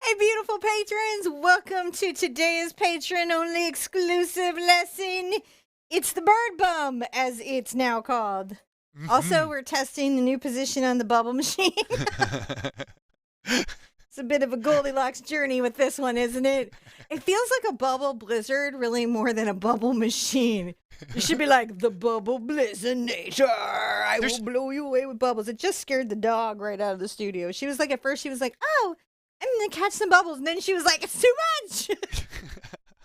Hey, beautiful patrons! Welcome to today's patron-only exclusive lesson. It's the bird bum, as it's now called. Also, we're testing the new position on the bubble machine. It's a bit of a Goldilocks journey with this one, isn't it? It feels like a bubble blizzard, really more than a bubble machine. It should be like the bubble blizzard nature. I will blow you away with bubbles. It just scared the dog right out of the studio. She was like, at first, she was like, oh, I'm going to catch some bubbles. And then she was like, it's too much.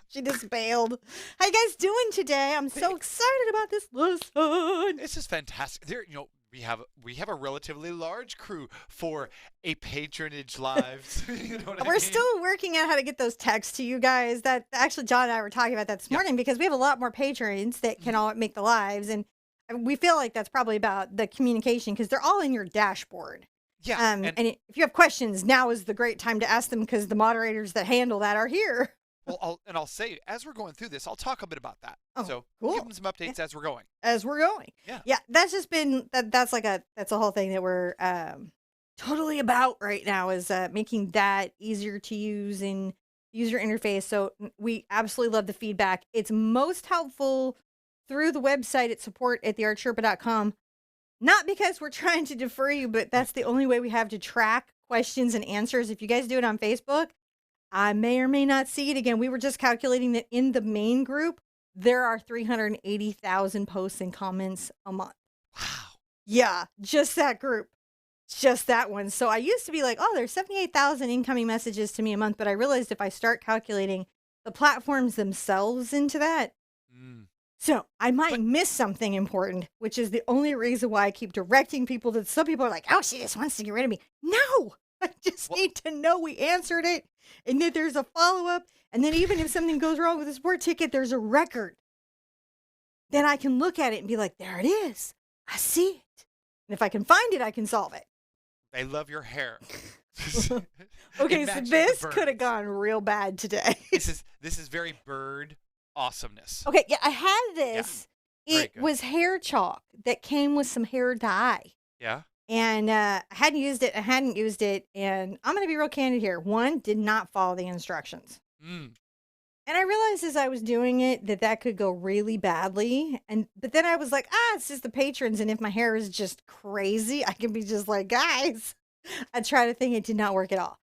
She just bailed. How you guys doing today? I'm so excited about this lesson. This is fantastic. We have a relatively large crew for a patronage live. We're still working out how to get those texts to you guys. That actually, John and I were talking about that this morning because we have a lot more patrons that can all make the lives, and we feel like that's probably about the communication because they're all in your dashboard. Yeah. And if you have questions, now is the great time to ask them because the moderators that handle that are here. Well, I'll say, as we're going through this, I'll talk a bit about that. Oh, so cool. We'll give them some updates as we're going. Yeah. That's just been that's a whole thing that we're totally about right now is making that easier to use in user interface. So we absolutely love the feedback. It's most helpful through the website at support@theartsherpa.com. Not because we're trying to defer you, but that's the only way we have to track questions and answers. If you guys do it on Facebook, I may or may not see it again. We were just calculating that in the main group, there are 380,000 posts and comments a month. Wow. Yeah, just that group. Just that one. So I used to be like, oh, there's 78,000 incoming messages to me a month. But I realized if I start calculating the platforms themselves into that, so I might miss something important, which is the only reason why I keep directing people to some people are like, oh, she just wants to get rid of me. No, I just need to know we answered it and that there's a follow-up. And then even if something goes wrong with a support ticket, there's a record. Then I can look at it and be like, there it is. I see it. And if I can find it, I can solve it. I love your hair. Okay, so this could have gone real bad today. This is very bird awesomeness. Okay, yeah, I had this. Yeah, it was hair chalk that came with some hair dye. Yeah. And I hadn't used it. And I'm going to be real candid here. One, did not follow the instructions. And I realized as I was doing it that could go really badly. But then I was like, it's just the patrons. And if my hair is just crazy, I can be just like, guys. I tried to think it did not work at all.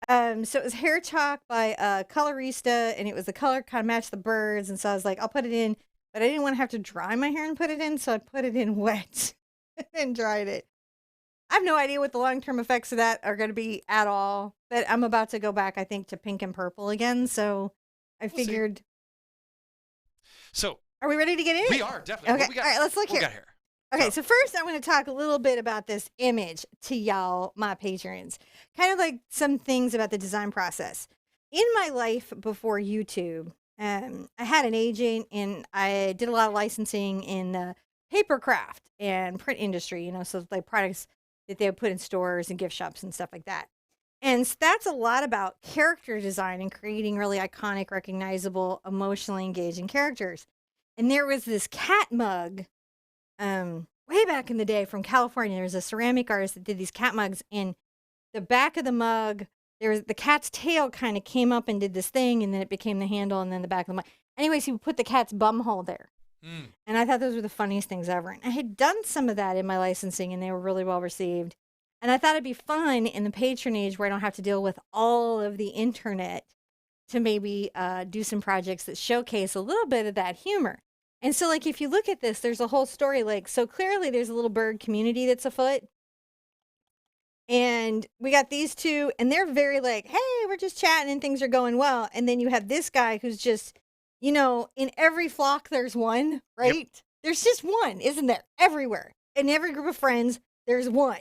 So it was hair chalk by Colorista, and it was the color kind of matched the birds. And so I was like, I'll put it in, but I didn't want to have to dry my hair and put it in. So I put it in wet and dried it. I have no idea what the long-term effects of that are going to be at all, but I'm about to go back, I think, to pink and purple again. So I figured. So are we ready to get in? We are, definitely. Okay. All right, let's look here. Okay, so first I want to talk a little bit about this image to y'all, my patrons. Kind of like some things about the design process. In my life before YouTube, I had an agent and I did a lot of licensing in the paper craft and print industry, so like products that they would put in stores and gift shops and stuff like that. And so that's a lot about character design and creating really iconic, recognizable, emotionally engaging characters. And there was this cat mug way back in the day from California. There was a ceramic artist that did these cat mugs, and the back of the mug, the cat's tail kind of came up and did this thing, and then it became the handle, and then the back of the mug. Anyways, he would put the cat's bum hole there. And I thought those were the funniest things ever. And I had done some of that in my licensing, and they were really well received. And I thought it'd be fun in the patronage where I don't have to deal with all of the internet to maybe do some projects that showcase a little bit of that humor. And so, like, if you look at this, there's a whole story. Like, so clearly there's a little bird community that's afoot. And we got these two, and they're very like, hey, we're just chatting and things are going well. And then you have this guy who's just, in every flock, there's one, right? Yep. There's just one, isn't there? Everywhere. In every group of friends, there's one.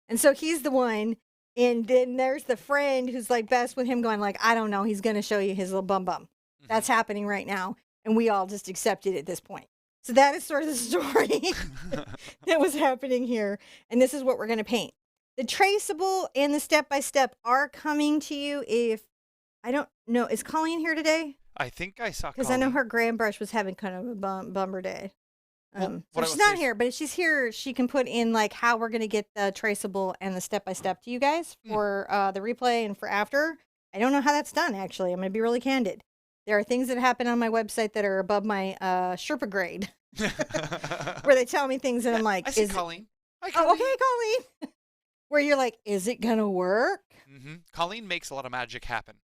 And so he's the one. And then there's the friend who's like best with him going like, I don't know. He's going to show you his little bum bum. That's happening right now. And we all just accepted at this point. So that is sort of the story that was happening here. And this is what we're going to paint. The traceable and the step-by-step are coming to you if, I don't know, is Colleen here today? I think I saw because I know her grand brush was having kind of a bummer day. So she's not here, but if she's here, she can put in like how we're going to get the traceable and the step-by-step to you guys for the replay and for after. I don't know how that's done, actually. I'm going to be really candid. There are things that happen on my website that are above my Sherpa grade where they tell me things and I'm like, I see Colleen. Hi, oh, Colleen. okay, Colleen. Where you're like, is it going to work? Colleen makes a lot of magic happen.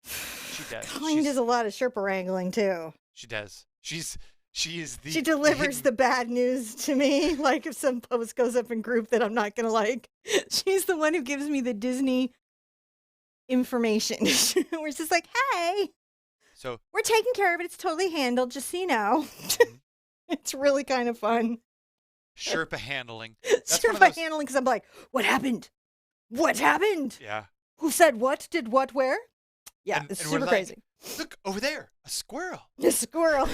She does. Colleen does a lot of Sherpa wrangling, too. She does. She is the... She delivers the bad news to me. Like if some post goes up in group that I'm not going to like. She's the one who gives me the Disney information. We're just like, hey, so we're taking care of it. It's totally handled, just so you know. It's really kind of fun. Sherpa handling. Sherpa handling, because I'm like, what happened? What happened? Yeah. Who said what? Did what where? Yeah, it's super crazy. Look, over there, a squirrel. A squirrel.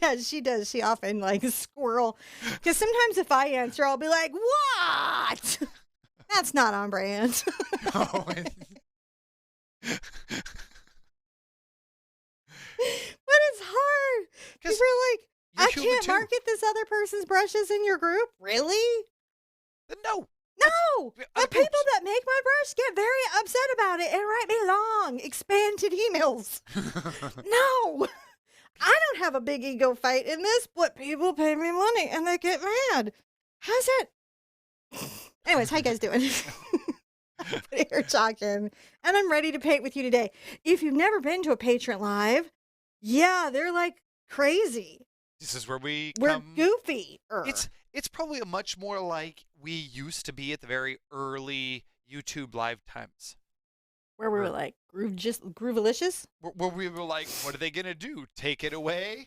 Yeah, she does. She often like a squirrel. Because sometimes if I answer, I'll be like, what? That's not on brand. Oh, But it's hard. Because we're like, I can't market this other person's brushes in your group? Really? No. No. The people that make my brush get very upset about it and write me long, expanded emails. No. I don't have a big ego fight in this, but people pay me money and they get mad. How's it? Anyways, how you guys doing? I'm here talking, and I'm ready to paint with you today. If you've never been to a Patron Live, yeah, they're like crazy. This is where we're goofy. It's probably a much more like we used to be at the very early YouTube live times. Where we were like, groovalicious? Where we were like, what are they going to do? Take it away?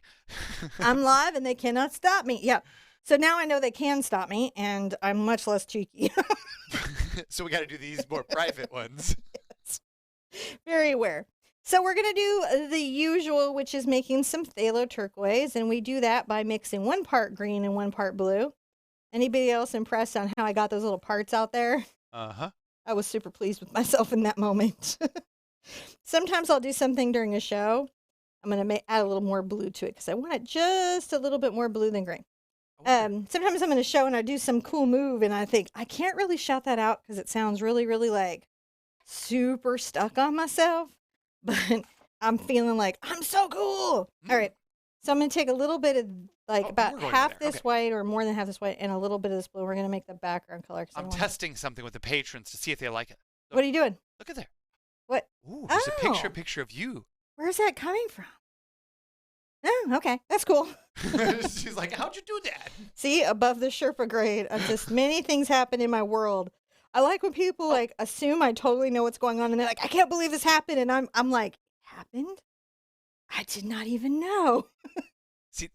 I'm live and they cannot stop me. Yeah. So now I know they can stop me and I'm much less cheeky. So we got to do these more private ones. Yes. Very aware. So we're going to do the usual, which is making some phthalo turquoise. And we do that by mixing 1 part green and 1 part blue. Anybody else impressed on how I got those little parts out there? Uh-huh. I was super pleased with myself in that moment. Sometimes I'll do something during a show. I'm going to add a little more blue to it because I want it just a little bit more blue than green. Sometimes I'm in a show and I do some cool move and I think, I can't really shout that out because it sounds really, really like super stuck on myself. But I'm feeling like, I'm so cool. All right. So I'm going to take a little bit of about half this white or more than half this white and a little bit of this blue. We're going to make the background color. I'm testing something with the patrons to see if they like it. What are you doing? Look at there. What? Ooh, there's a picture of you. Where's that coming from? Oh, okay. That's cool. She's like, how'd you do that? See, above the Sherpa grade, just many things happen in my world. I like when people like assume I totally know what's going on and they're like, I can't believe this happened. And I'm like, happened? I did not even know. See,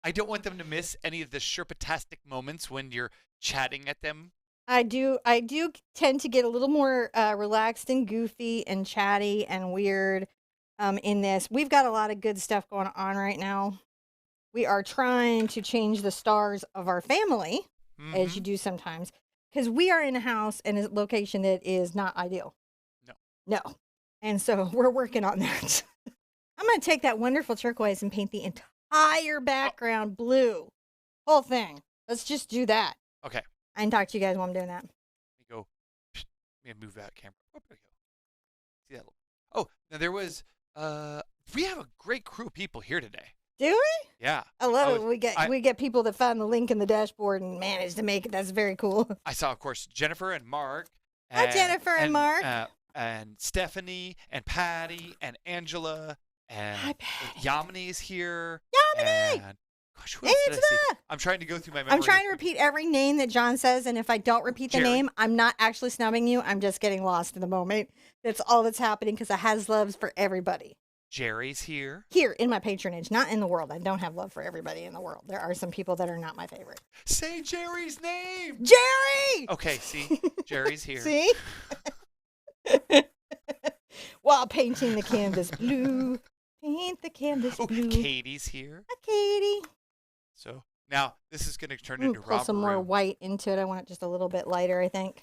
I don't want them to miss any of the Sherpatastic moments when you're chatting at them. I do tend to get a little more relaxed and goofy and chatty and weird in this. We've got a lot of good stuff going on right now. We are trying to change the stars of our family, as you do sometimes, because we are in a house and a location that is not ideal. No. And so we're working on that. I'm going to take that wonderful turquoise and paint the entire background blue. Whole thing. Let's just do that. Okay. I can talk to you guys while I'm doing that. Let me go. Let me move that camera. Oh, there we go. See that? Oh, now there was, we have a great crew of people here today. Do we? Yeah. I love it. We get people that find the link in the dashboard and manage to make it. That's very cool. I saw, of course, Jennifer and Mark. Hi, Jennifer and Mark. And Stephanie and Patty and Angela and Hi, Patty. Yamini's here. Yamini! And, gosh, who else did I see? I'm trying to go through my memory. I'm trying to repeat every name that John says, and if I don't repeat the name, I'm not actually snubbing you. I'm just getting lost in the moment. That's all that's happening because I has loves for everybody. Jerry's here. Here in my patronage, not in the world. I don't have love for everybody in the world. There are some people that are not my favorite. Say Jerry's name. Jerry! Okay, see? Jerry's here. See? While painting the canvas blue. Paint the canvas blue. Katie's here. Hi, Katie. So now this is going to turn into pull some more white into it. I want it just a little bit lighter, I think.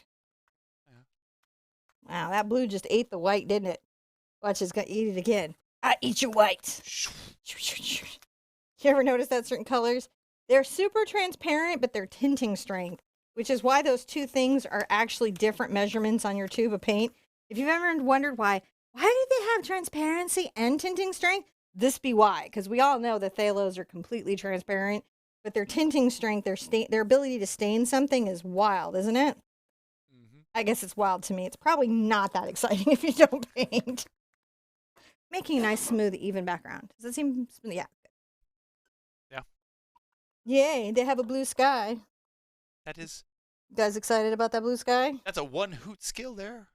Yeah. Wow, that blue just ate the white, didn't it? Watch, it's going to eat it again. I eat your white. You ever notice that certain colors? They're super transparent, but they're tinting strength, which is why those two things are actually different measurements on your tube of paint. If you've ever wondered why do they have transparency and tinting strength? This be why, because we all know that phthalos are completely transparent, but their tinting strength, their ability to stain something is wild, isn't it? Mm-hmm. I guess it's wild to me. It's probably not that exciting if you don't paint. Making a nice, smooth, even background. Does that seem smooth? Yeah. Yeah. Yay, they have a blue sky. That is. You guys excited about that blue sky? That's a one hoot skill there.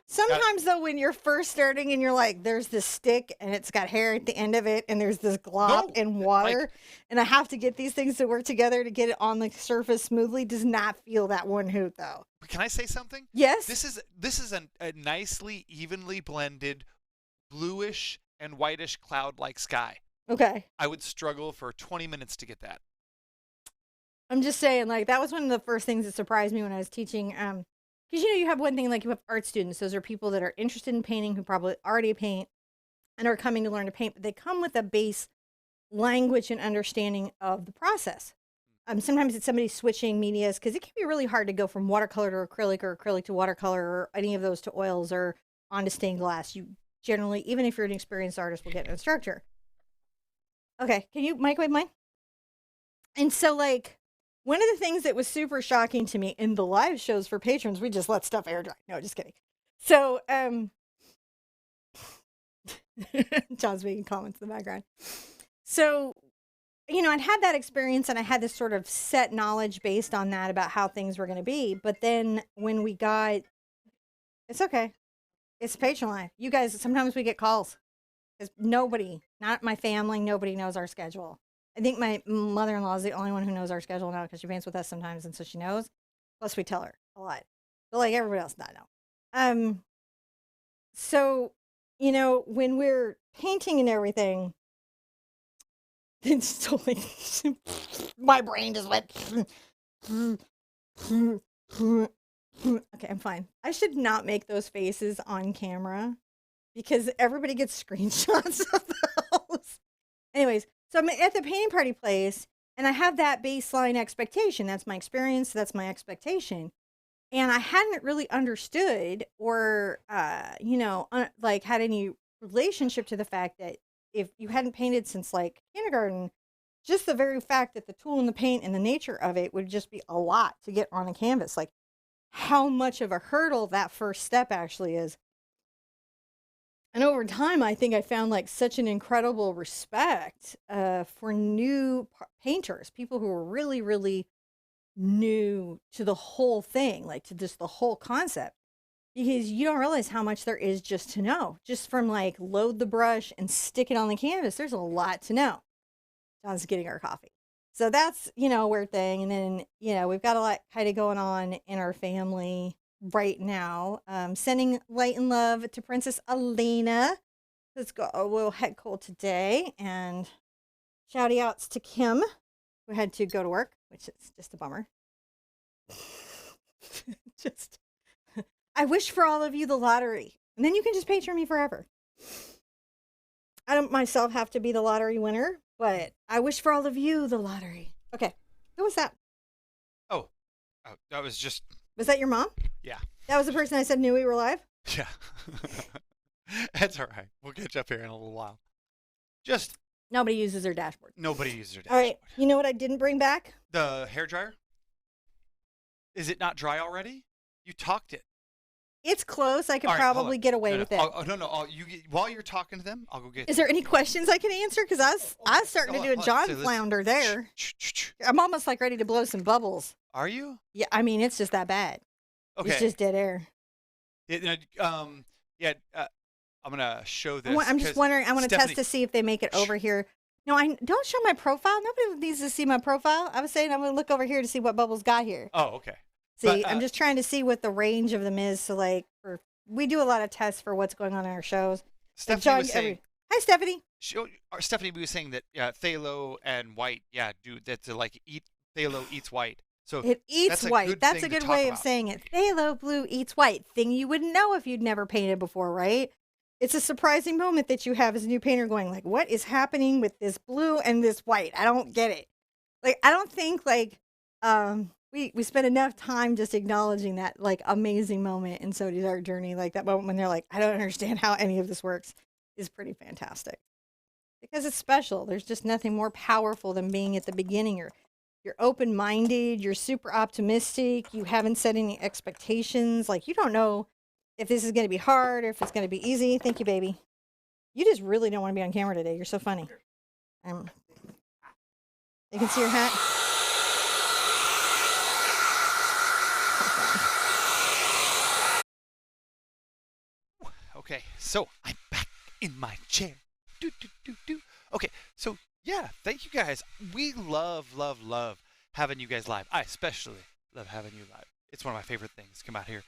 Sometimes, though, when you're first starting and you're like, there's this stick and it's got hair at the end of it and there's this glop and water and I have to get these things to work together to get it on the surface smoothly, does not feel that one hoot, though. Can I say something? Yes. This is a nicely evenly blended bluish and whitish cloud-like sky. Okay. I would struggle for 20 minutes to get that. I'm just saying, like, that was one of the first things that surprised me when I was teaching. Because, you have one thing, like, you have art students. Those are people that are interested in painting who probably already paint and are coming to learn to paint, but they come with a base language and understanding of the process. Sometimes it's somebody switching medias, because it can be really hard to go from watercolor to acrylic or acrylic to watercolor or any of those to oils or onto stained glass. You generally, even if you're an experienced artist, will get an instructor. Okay, can you microwave mine? And so, like, one of the things that was super shocking to me in the live shows for patrons, we just let stuff air dry. No, just kidding. So, John's making comments in the background. So, I'd had that experience and I had this sort of set knowledge based on that about how things were going to be. But then when we got, it's okay. It's patron life. You guys, sometimes we get calls because nobody, not my family, nobody knows our schedule. I think my mother-in-law is the only one who knows our schedule now because she paints with us sometimes, and so she knows. Plus, we tell her a lot. But, like, everybody else does not know. So, when we're painting and everything, it's totally... my brain just went... Okay, I'm fine. I should not make those faces on camera because everybody gets screenshots of those. Anyways, so I'm at the painting party place and I have that baseline expectation. That's my experience. That's my expectation. And I hadn't really understood or, like had any relationship to the fact that if you hadn't painted since like kindergarten, just the very fact that the tool and the paint and the nature of it would just be a lot to get on a canvas. Like how much of a hurdle that first step actually is. And over time, I think I found like such an incredible respect for new painters, people who were really, really new to the whole thing, like to just the whole concept, because you don't realize how much there is just to know. Just from like load the brush and stick it on the canvas, there's a lot to know. John's getting our coffee. So that's, a weird thing. And then, we've got a lot kind of going on in our family right now. Sending light and love to Princess Elena. Let's go a little head cold today. And shouty outs to Kim, who had to go to work, which is just a bummer. I wish for all of you the lottery. And then you can just patron me forever. I don't myself have to be the lottery winner, but I wish for all of you the lottery. Okay. Who was that? Oh, that was just... Was that your mom? Yeah. That was the person I said knew we were live? Yeah. That's all right. We'll catch up here in a little while. Just... Nobody uses their dashboard. Nobody uses their All dashboard. right. You know what I didn't bring back? The hairdryer? Is it not dry already? You talked it. It's close. I could probably get away with it. While you're talking to them, I'll go get it. Is there any questions I can answer? Because I was starting to do a John flounder there. I'm almost like ready to blow some bubbles. Are you? Yeah, I mean, it's just that bad. Okay. It's just dead air. I'm going to show this. I'm just wondering, I want to test to see if they make it over here. No, I don't show my profile. Nobody needs to see my profile. I was saying I'm going to look over here to see what Bubbles got here. Oh, okay. See, I'm just trying to see what the range of them is. So, like, we do a lot of tests for what's going on in our shows. Stephanie was saying... Hi, Stephanie. Stephanie was saying that phthalo and white, that's like phthalo eats white. So it eats white. That's a good way of saying it. Phthalo blue eats white. Thing you wouldn't know if you'd never painted before, right? It's a surprising moment that you have as a new painter going like, what is happening with this blue and this white? I don't get it. Like, I don't think like, we spent enough time just acknowledging that like amazing moment in Sodi's art journey, like that moment when they're like, I don't understand how any of this works, is pretty fantastic. Because it's special. There's just nothing more powerful than being at the beginning. You're open-minded, you're super optimistic, you haven't set any expectations. Like you don't know if this is going to be hard or if it's going to be easy. Thank you, baby. You just really don't want to be on camera today. You're so funny. You can see your hat. Okay, so I'm back in my chair. Do, do, do, do. Okay, so yeah, thank you guys. We love having you guys live. I especially love having you live. It's one of my favorite things. Come out here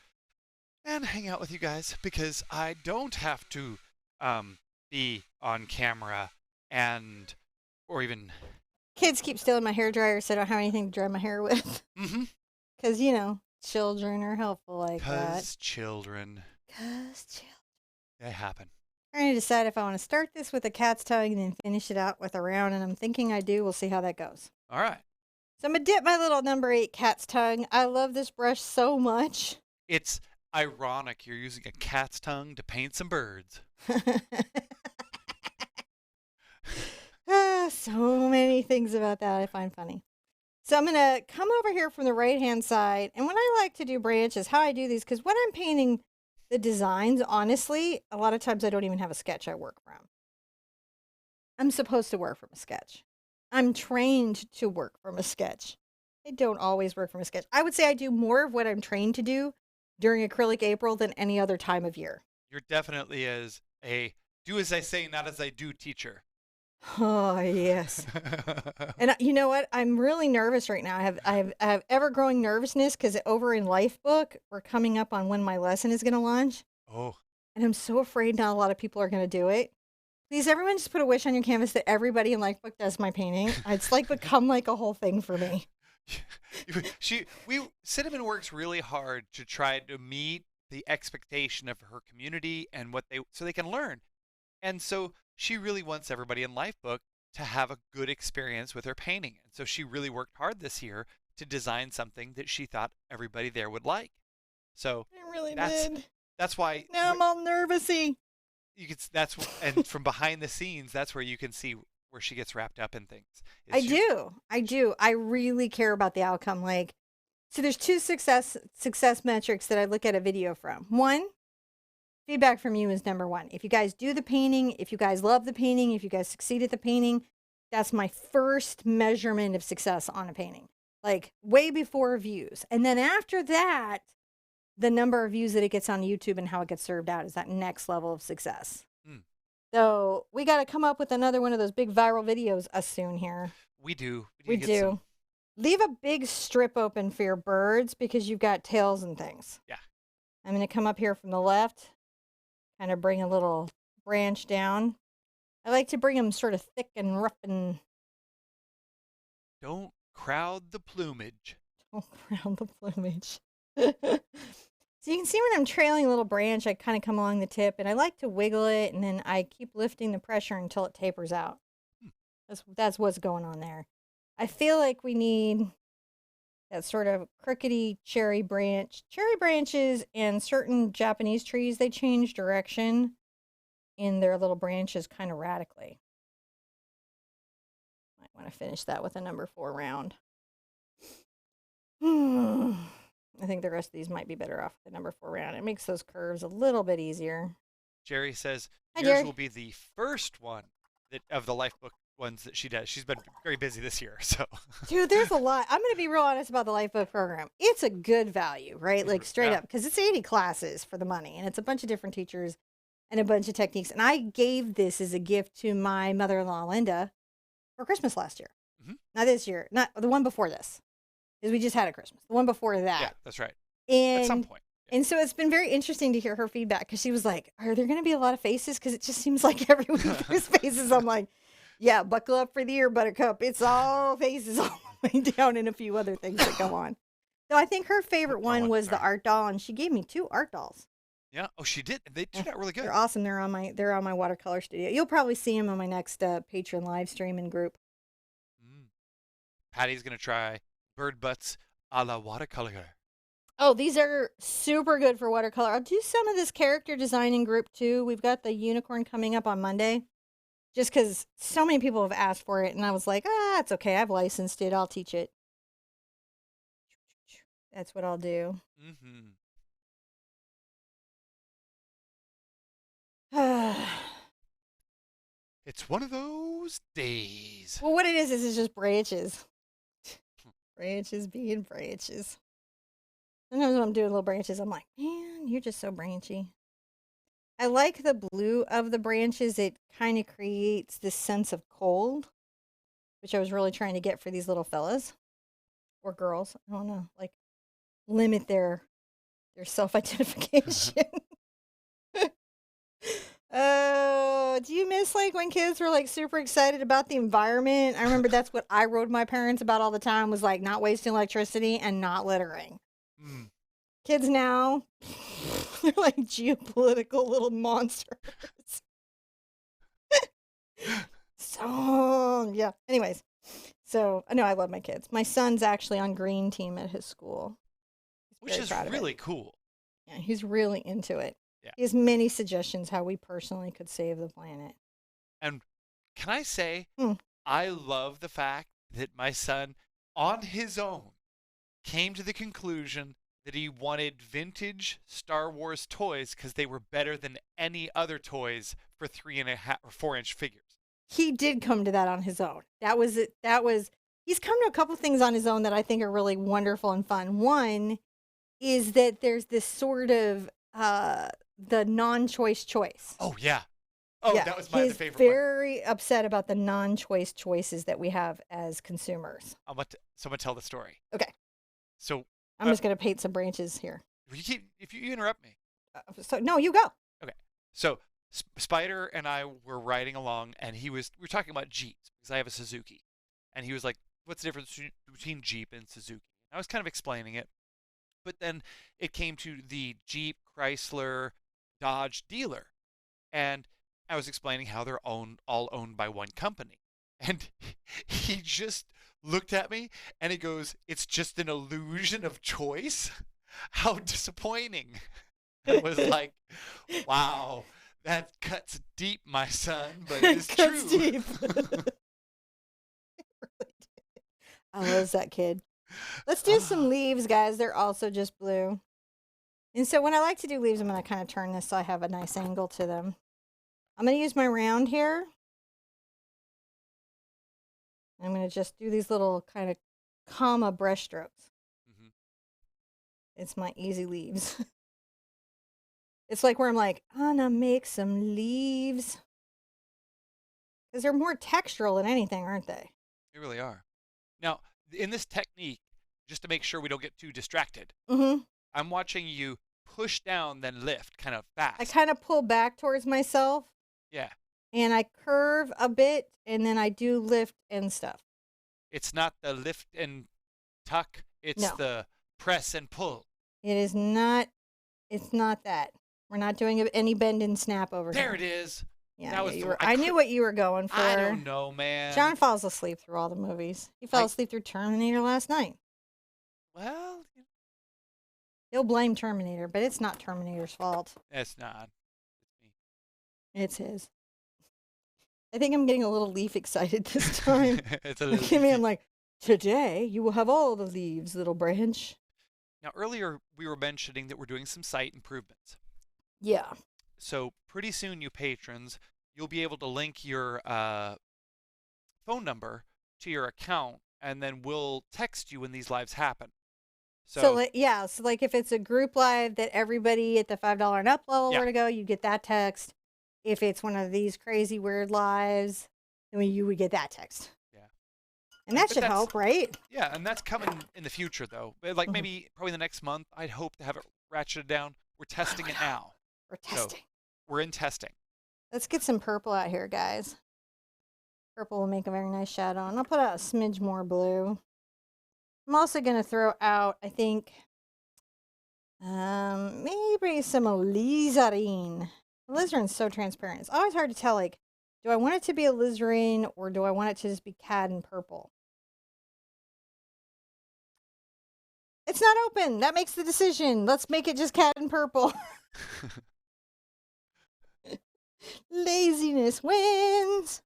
and hang out with you guys because I don't have to be on camera or even. Kids keep stealing my hair dryer, so I don't have anything to dry my hair with. Mm-hmm. Because, children are helpful like that. Because children. They happen. I'm trying to decide if I want to start this with a cat's tongue and then finish it out with a round, and I'm thinking I do. We'll see how that goes. All right. So I'm going to dip my little number 8 cat's tongue. I love this brush so much. It's ironic you're using a cat's tongue to paint some birds. So many things about that I find funny. So I'm going to come over here from the right-hand side. And when I like to do branches, how I do these, because when I'm painting the designs, honestly, a lot of times I don't even have a sketch I work from. I'm supposed to work from a sketch. I'm trained to work from a sketch. I don't always work from a sketch. I would say I do more of what I'm trained to do during Acrylic April than any other time of year. You're definitely as a do as I say, not as I do teacher. Oh, yes. And you know what? I'm really nervous right now. I have ever-growing nervousness because over in Lifebook, we're coming up on when my lesson is going to launch. Oh. And I'm so afraid not a lot of people are going to do it. Please, everyone, just put a wish on your canvas that everybody in Lifebook does my painting. It's like become like a whole thing for me. Cinnamon works really hard to try to meet the expectation of her community and so they can learn. And so she really wants everybody in Lifebook to have a good experience with her painting. And so she really worked hard this year to design something that she thought everybody there would like. So I really did. That's why now I'm all nervousy. And from behind the scenes, that's where you can see where she gets wrapped up in things. I do. I really care about the outcome. So there's 2 success metrics that I look at a video from. 1, feedback from you is number 1. If you guys do the painting, if you guys love the painting, if you guys succeed at the painting, that's my first measurement of success on a painting. Like way before views. And then after that, the number of views that it gets on YouTube and how it gets served out is that next level of success. So we got to come up with another one of those big viral videos soon here. We do. We do. Leave a big strip open for your birds because you've got tails and things. Yeah. I'm going to come up here from the left, kind of bring a little branch down. I like to bring them sort of thick and rough and... Don't crowd the plumage. Don't crowd the plumage. So you can see when I'm trailing a little branch, I kind of come along the tip, and I like to wiggle it, and then I keep lifting the pressure until it tapers out. That's what's going on there. I feel like we need that sort of crookedy cherry branch. Cherry branches and certain Japanese trees, they change direction in their little branches kind of radically. Might want to finish that with a number 4 round. I think the rest of these might be better off with the number 4 round. It makes those curves a little bit easier. Jerry says Hi, yours Jerry. will be the first one of the Lifebook ones that she does. She's been very busy this year, so. Dude, there's a lot. I'm going to be real honest about the Lifebook program. It's a good value, right? Like straight up, because it's 80 classes for the money, and it's a bunch of different teachers and a bunch of techniques. And I gave this as a gift to my mother-in-law, Linda, for Christmas last year. Not this year, not the one before this. Because we just had a Christmas. The one before that. Yeah, that's right. And, at some point. Yeah. And so it's been very interesting to hear her feedback because she was like, are there going to be a lot of faces? Because it just seems like every week there's faces. I'm like, yeah, buckle up for the ear, Buttercup. It's all faces all the way down and a few other things that go on. So I think her favorite one was the art doll, and she gave me 2 art dolls. Yeah. Oh, she did. They turned out really good. They're awesome. They're on my watercolor studio. You'll probably see them on my next Patron live streaming group. Patty's going to try bird butts a la watercolor. Oh, these are super good for watercolor. I'll do some of this character design in group 2. We've got the unicorn coming up on Monday. Just because so many people have asked for it, and I was like, it's okay. I've licensed it. I'll teach it. That's what I'll do. Mm-hmm. It's one of those days. Well, what it is it's just branches. Branches being branches. Sometimes when I'm doing little branches, I'm like, man, you're just so branchy. I like the blue of the branches. It kind of creates this sense of cold, which I was really trying to get for these little fellas or girls. I don't know, like limit their self-identification. Oh, do you miss like when kids were like super excited about the environment? I remember that's what I rode my parents about all the time was like not wasting electricity and not littering. Mm. Kids now, they're like geopolitical little monsters. So, yeah. Anyways, so I know I love my kids. My son's actually on green team at his school. Which is really cool. Yeah, he's really into it. Yeah. He has many suggestions how we personally could save the planet. And can I say, I love the fact that my son, on his own, came to the conclusion that he wanted vintage Star Wars toys because they were better than any other toys for 3.5 or 4-inch figures. He did come to that on his own. That was it. He's come to a couple things on his own that I think are really wonderful and fun. One is that there's this sort of the non-choice choice. Oh, yeah. Oh, yeah. That was my favorite one. He's very upset about the non-choice choices that we have as consumers. I'm going to tell the story. Okay. So I'm just going to paint some branches here. If you interrupt me. No, you go. Okay. So Spider and I were riding along, and we were talking about Jeeps because I have a Suzuki, and he was like, "What's the difference between Jeep and Suzuki?" And I was kind of explaining it, but then it came to the Jeep, Chrysler, Dodge dealer, and I was explaining how they're all owned by one company, and he just looked at me and he goes, "It's just an illusion of choice." How disappointing! I was like, "Wow." That cuts deep, my son, but it's true. Deep. I love that kid. Let's do some leaves, guys. They're also just blue. And so when I like to do leaves, I'm going to kind of turn this so I have a nice angle to them. I'm going to use my round here. I'm going to just do these little kind of comma brush strokes. Mm-hmm. It's my easy leaves. It's like where I'm like, I'm gonna make some leaves. Because they're more textural than anything, aren't they? They really are. Now, in this technique, just to make sure we don't get too distracted, I'm watching you push down, then lift, kind of fast. I kind of pull back towards myself. Yeah. And I curve a bit, and then I do lift and stuff. It's not the lift and tuck. It's the press and pull. It is not. It's not that. We're not doing any bend and snap over here. There it is. Yeah, I knew what you were going for. I don't know, man. John falls asleep through all the movies. He fell asleep through Terminator last night. Well, he'll blame Terminator, but it's not Terminator's fault. It's not. It's me. It's his. I think I'm getting a little leaf excited this time. It's a little I'm like, today you will have all the leaves, little branch. Now, earlier we were mentioning that we're doing some site improvements. Yeah. So pretty soon, you patrons, you'll be able to link your phone number to your account, and then we'll text you when these lives happen. So like if it's a group live that everybody at the $5 and up level were to go, you get that text. If it's one of these crazy weird lives, then you would get that text. Yeah. And that should help, right? Yeah, and that's coming in the future, though. Like maybe probably the next month, I'd hope to have it ratcheted down. We're testing it now. We're testing. So we're in testing. Let's get some purple out here, guys. Purple will make a very nice shadow. And I'll put out a smidge more blue. I'm also going to throw out, I think, maybe some alizarin. Alizarin's so transparent. It's always hard to tell, like, do I want it to be alizarin or do I want it to just be cad and purple? It's not open. That makes the decision. Let's make it just cat and purple. Laziness wins.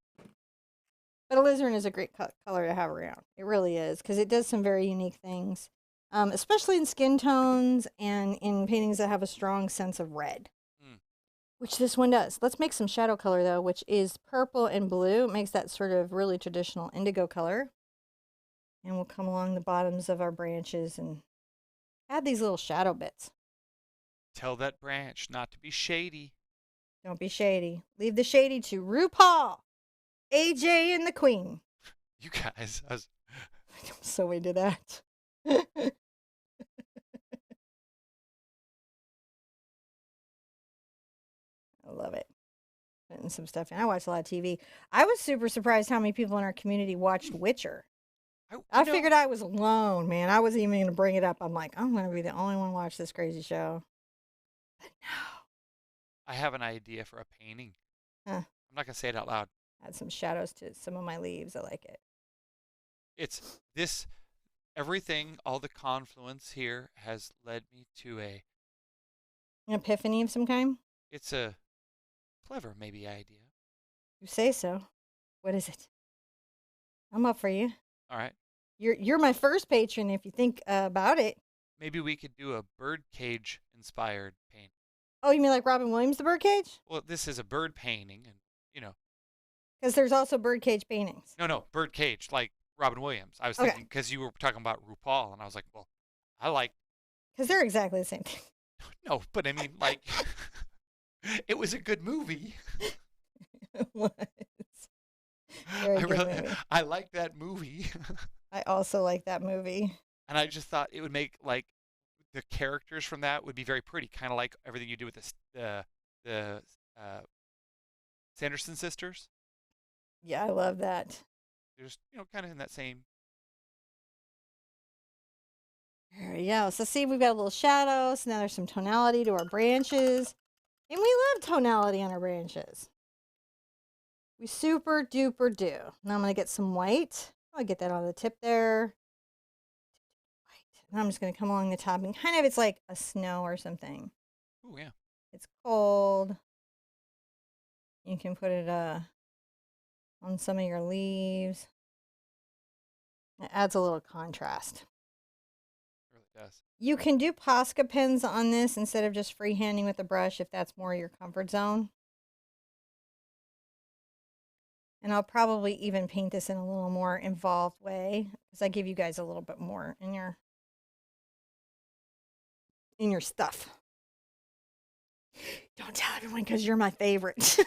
But alizarin is a great color to have around. It really is, because it does some very unique things, especially in skin tones and in paintings that have a strong sense of red, which this one does. Let's make some shadow color, though, which is purple and blue. It makes that sort of really traditional indigo color. And we'll come along the bottoms of our branches and add these little shadow bits. Tell that branch not to be shady. Don't be shady. Leave the shady to RuPaul, AJ, and the Queen. You guys, I'm so into that. I love it. Putting some stuff in. I watch a lot of TV. I was super surprised how many people in our community watched Witcher. I figured I was alone, man. I wasn't even going to bring it up. I'm like, I'm going to be the only one to watch this crazy show. But no. I have an idea for a painting. Huh. I'm not going to say it out loud. Add some shadows to some of my leaves. I like it. It's this, everything, all the confluence here has led me to an epiphany of some kind? It's a clever, maybe, idea. You say so. What is it? I'm up for you. All right. You're my first patron if you think about it. Maybe we could do a birdcage inspired painting. Oh, you mean like Robin Williams' The Birdcage? Well, this is a bird painting, and because there's also birdcage paintings. No, birdcage like Robin Williams. I was thinking because you were talking about RuPaul, and I was like, well, I like. Because they're exactly the same thing. No, but I mean, like, it was a good movie. It was. I like that movie. I also like that movie. And I just thought it would make, like, the characters from that would be very pretty, kind of like everything you do with the Sanderson sisters. Yeah, I love that. They're just, kind of in that same. There we go. So see, we've got a little shadow. So now there's some tonality to our branches. And we love tonality on our branches. We super duper do. Now I'm going to get some white. I'll get that on the tip there. And I'm just going to come along the top and kind of, it's like a snow or something. Oh, yeah. It's cold. You can put it on some of your leaves. It adds a little contrast. It really does. You can do Posca pens on this instead of just freehanding with a brush if that's more your comfort zone. And I'll probably even paint this in a little more involved way because I give you guys a little bit more in your stuff. Don't tell everyone because you're my favorite.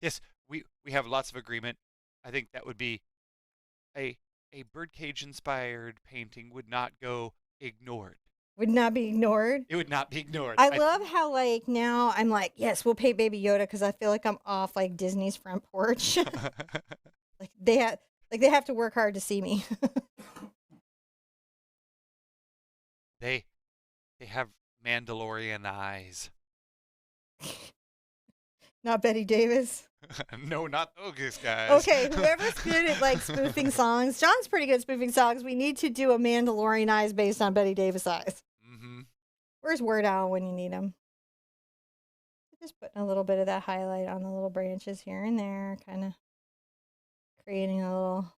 Yes, we have lots of agreement. I think that would be a birdcage inspired painting would not go ignored. Would not be ignored. It would not be ignored. I love how like now I'm like, yes, we'll paint Baby Yoda because I feel like I'm off like Disney's front porch. like they have to work hard to see me. They have Mandalorian eyes. Not Betty Davis. No, not those guys. Okay, whoever's good at like spoofing songs, John's pretty good at spoofing songs. We need to do a Mandalorian eyes based on Betty Davis eyes. Mm-hmm. Where's Word Owl when you need him? Just putting a little bit of that highlight on the little branches here and there, kind of creating a little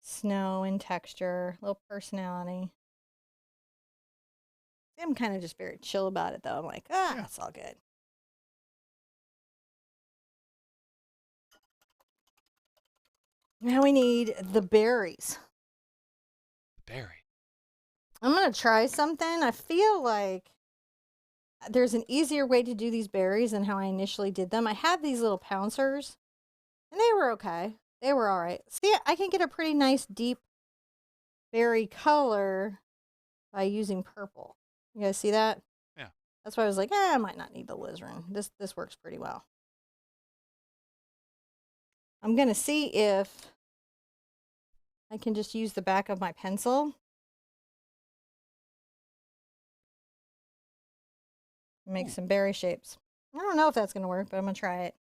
snow and texture, a little personality. I'm kind of just very chill about it, though. I'm like, it's all good. Now we need the berries. Berry. I'm going to try something. I feel like there's an easier way to do these berries than how I initially did them. I had these little pouncers, and they were okay. They were all right. See, I can get a pretty nice deep berry color by using purple. You guys see that? Yeah. That's why I was like, I might not need the alizarin. This works pretty well. I'm going to see if I can just use the back of my pencil. Make some berry shapes. I don't know if that's going to work, but I'm going to try it.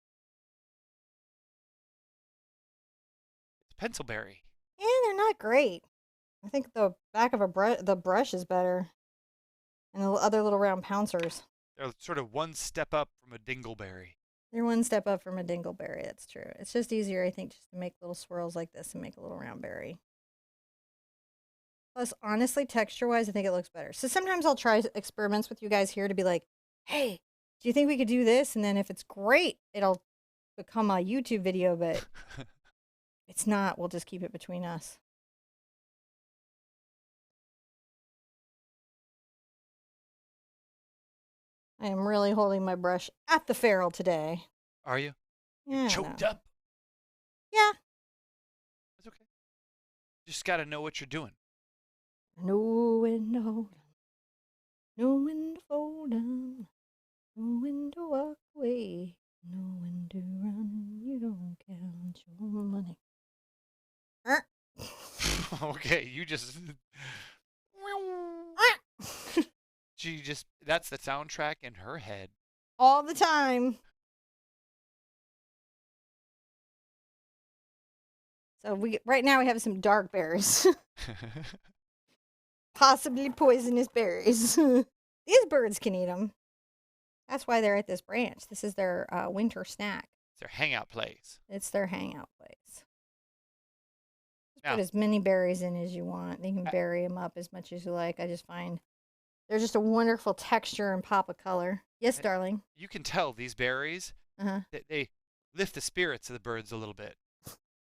It's pencilberry. And they're not great. I think the back of the brush is better. And the other little round pouncers. They're sort of one step up from a dingleberry. They're one step up from a dingleberry. That's true. It's just easier, I think, just to make little swirls like this and make a little round berry. Plus, honestly, texture-wise, I think it looks better. So sometimes I'll try experiments with you guys here to be like, hey, do you think we could do this? And then if it's great, it'll become a YouTube video, but if it's not, we'll just keep it between us. I am really holding my brush at the ferrule today. Are you? Yeah. Choked up? Yeah. That's okay. Just got to know what you're doing. Know when to hold 'em, know when to fold 'em, know when to walk away, know when to run. You don't count your money. Okay, you just... That's the soundtrack in her head. All the time. So right now we have some dark berries. Possibly poisonous berries. These birds can eat them. That's why they're at this branch. This is their winter snack. It's their hangout place. It's their hangout place. Just Now, put as many berries in as you want. You can bury them up as much as you like. I just find they're just a wonderful texture and pop of color. Yes, darling. You can tell these berries, they lift the spirits of the birds a little bit.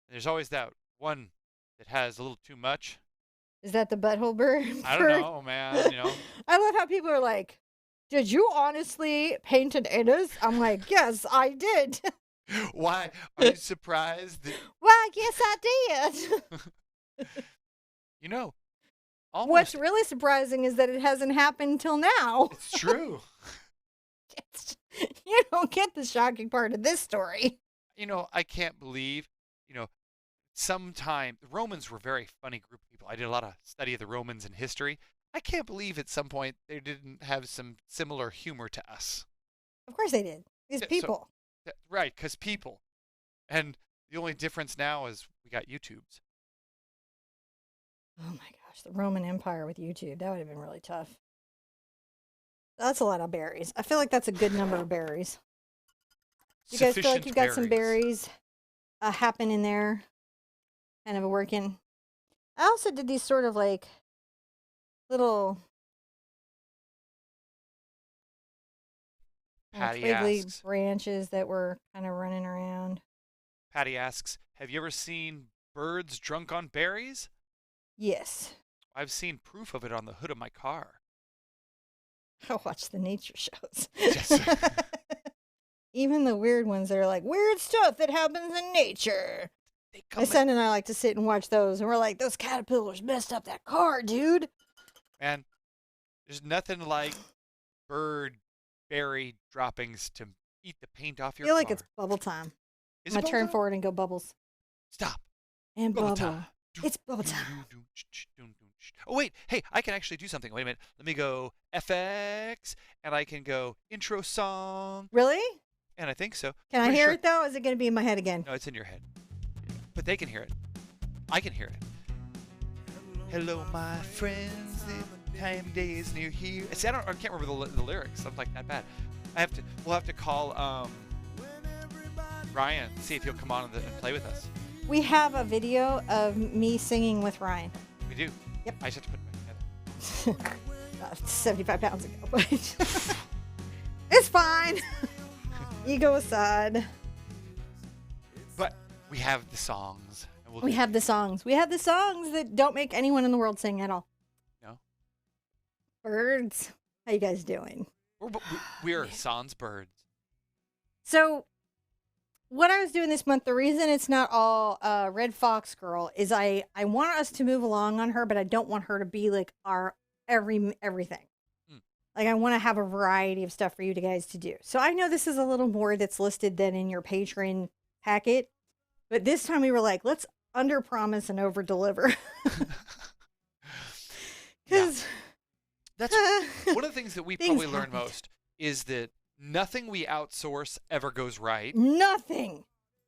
There's always that one that has a little too much. Is that the butthole bird? I don't know, man. I love how people are like, did you honestly paint an anus? I'm like, yes, I did. Why? Are you surprised? Well, yes, I did. Almost. What's really surprising is that it hasn't happened till now. It's true. You don't get the shocking part of this story. I can't believe, sometime the Romans were a very funny group of people. I did a lot of study of the Romans in history. I can't believe at some point they didn't have some similar humor to us. Of course they did. These people. Right, because people. And the only difference now is we got YouTubes. Oh my gosh, the Roman Empire with YouTube. That would have been really tough. That's a lot of berries. I feel like that's a good number of berries. You guys feel like you've got some berries happen in there? Kind of working. I also did these sort of like little twiggly branches that were kind of running around. Patty asks, have you ever seen birds drunk on berries? Yes. I've seen proof of it on the hood of my car. I watch the nature shows. Yes. Even the weird ones that are like weird stuff that happens in nature. My son and I like to sit and watch those, and we're like, those caterpillars messed up that car, dude. Man, there's nothing like bird berry droppings to eat the paint off your car. I feel like it's bubble time. I'm going to turn forward and go bubbles. Stop. And bubble time. It's bubble time. Oh, wait. Hey, I can actually do something. Wait a minute. Let me go FX, and I can go intro song. Really? And I think so. Can I hear it, though? Is it going to be in my head again? No, it's in your head. But they can hear it. I can hear it. Hello, my friends. The time day is near here. See, I can't remember the lyrics. I'm like that bad. We'll have to call Ryan, see if he'll come on and play with us. We have a video of me singing with Ryan. We do. Yep. I just have to put it back together. 75 pounds ago, but it's fine. Ego aside. But we have the songs. We have the songs. We have the songs that don't make anyone in the world sing at all. No. Birds. How you guys doing? We're sans birds. So what I was doing this month, the reason it's not all Red Fox Girl is I want us to move along on her, but I don't want her to be like our everything. Like I want to have a variety of stuff for you guys to do. So I know this is a little more that's listed than in your Patreon packet, but this time we were like, let's under promise and over deliver. Because that's one of the things that we probably learn most is that nothing we outsource ever goes right. Nothing.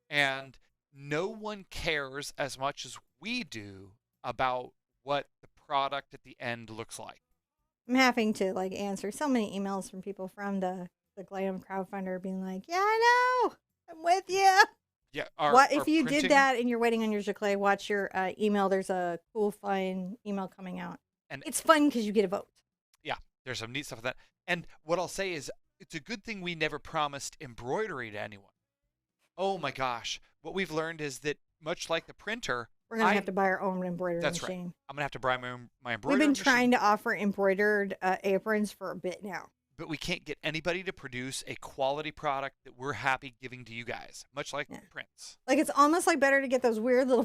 And no one cares as much as we do about what the product at the end looks like. I'm having to like answer so many emails from people from the Glam crowdfunder being like, yeah, I know, I'm with you. Yeah. What if our you printing, did that and you're waiting on your Giclée? Watch your email. There's a cool, fun email coming out. And It's fun because you get a vote. yeah, there's some neat stuff with that. And what I'll say is, it's a good thing we never promised embroidery to anyone. Oh my gosh. What we've learned is that much like the printer, We're going to have to buy our own embroidery that's machine. right. I'm going to have to buy my embroidery We've been machine, trying to offer embroidered aprons for a bit now. but we can't get anybody to produce a quality product that we're happy giving to you guys, much like the prints. Like it's almost like better to get those weird little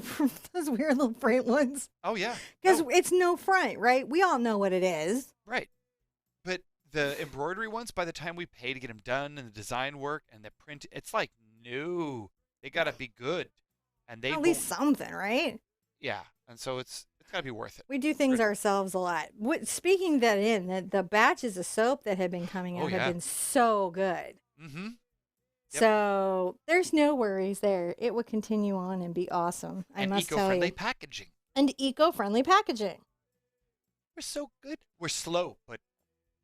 print ones. Oh, yeah. Because it's no front, right? We all know what it is. Right. But the embroidery ones, by the time we pay to get them done and the design work and the print, it's like, no, they got to be good. And they At least something, right? Yeah. And so it's got to be worth it. We do things ourselves a lot. Speaking that in, the batches of soap that have been coming out have been so good. Mm-hmm. Yep. So there's no worries there. It will continue on and be awesome. I must tell you. And eco-friendly packaging. And eco-friendly packaging. We're so good. We're slow, but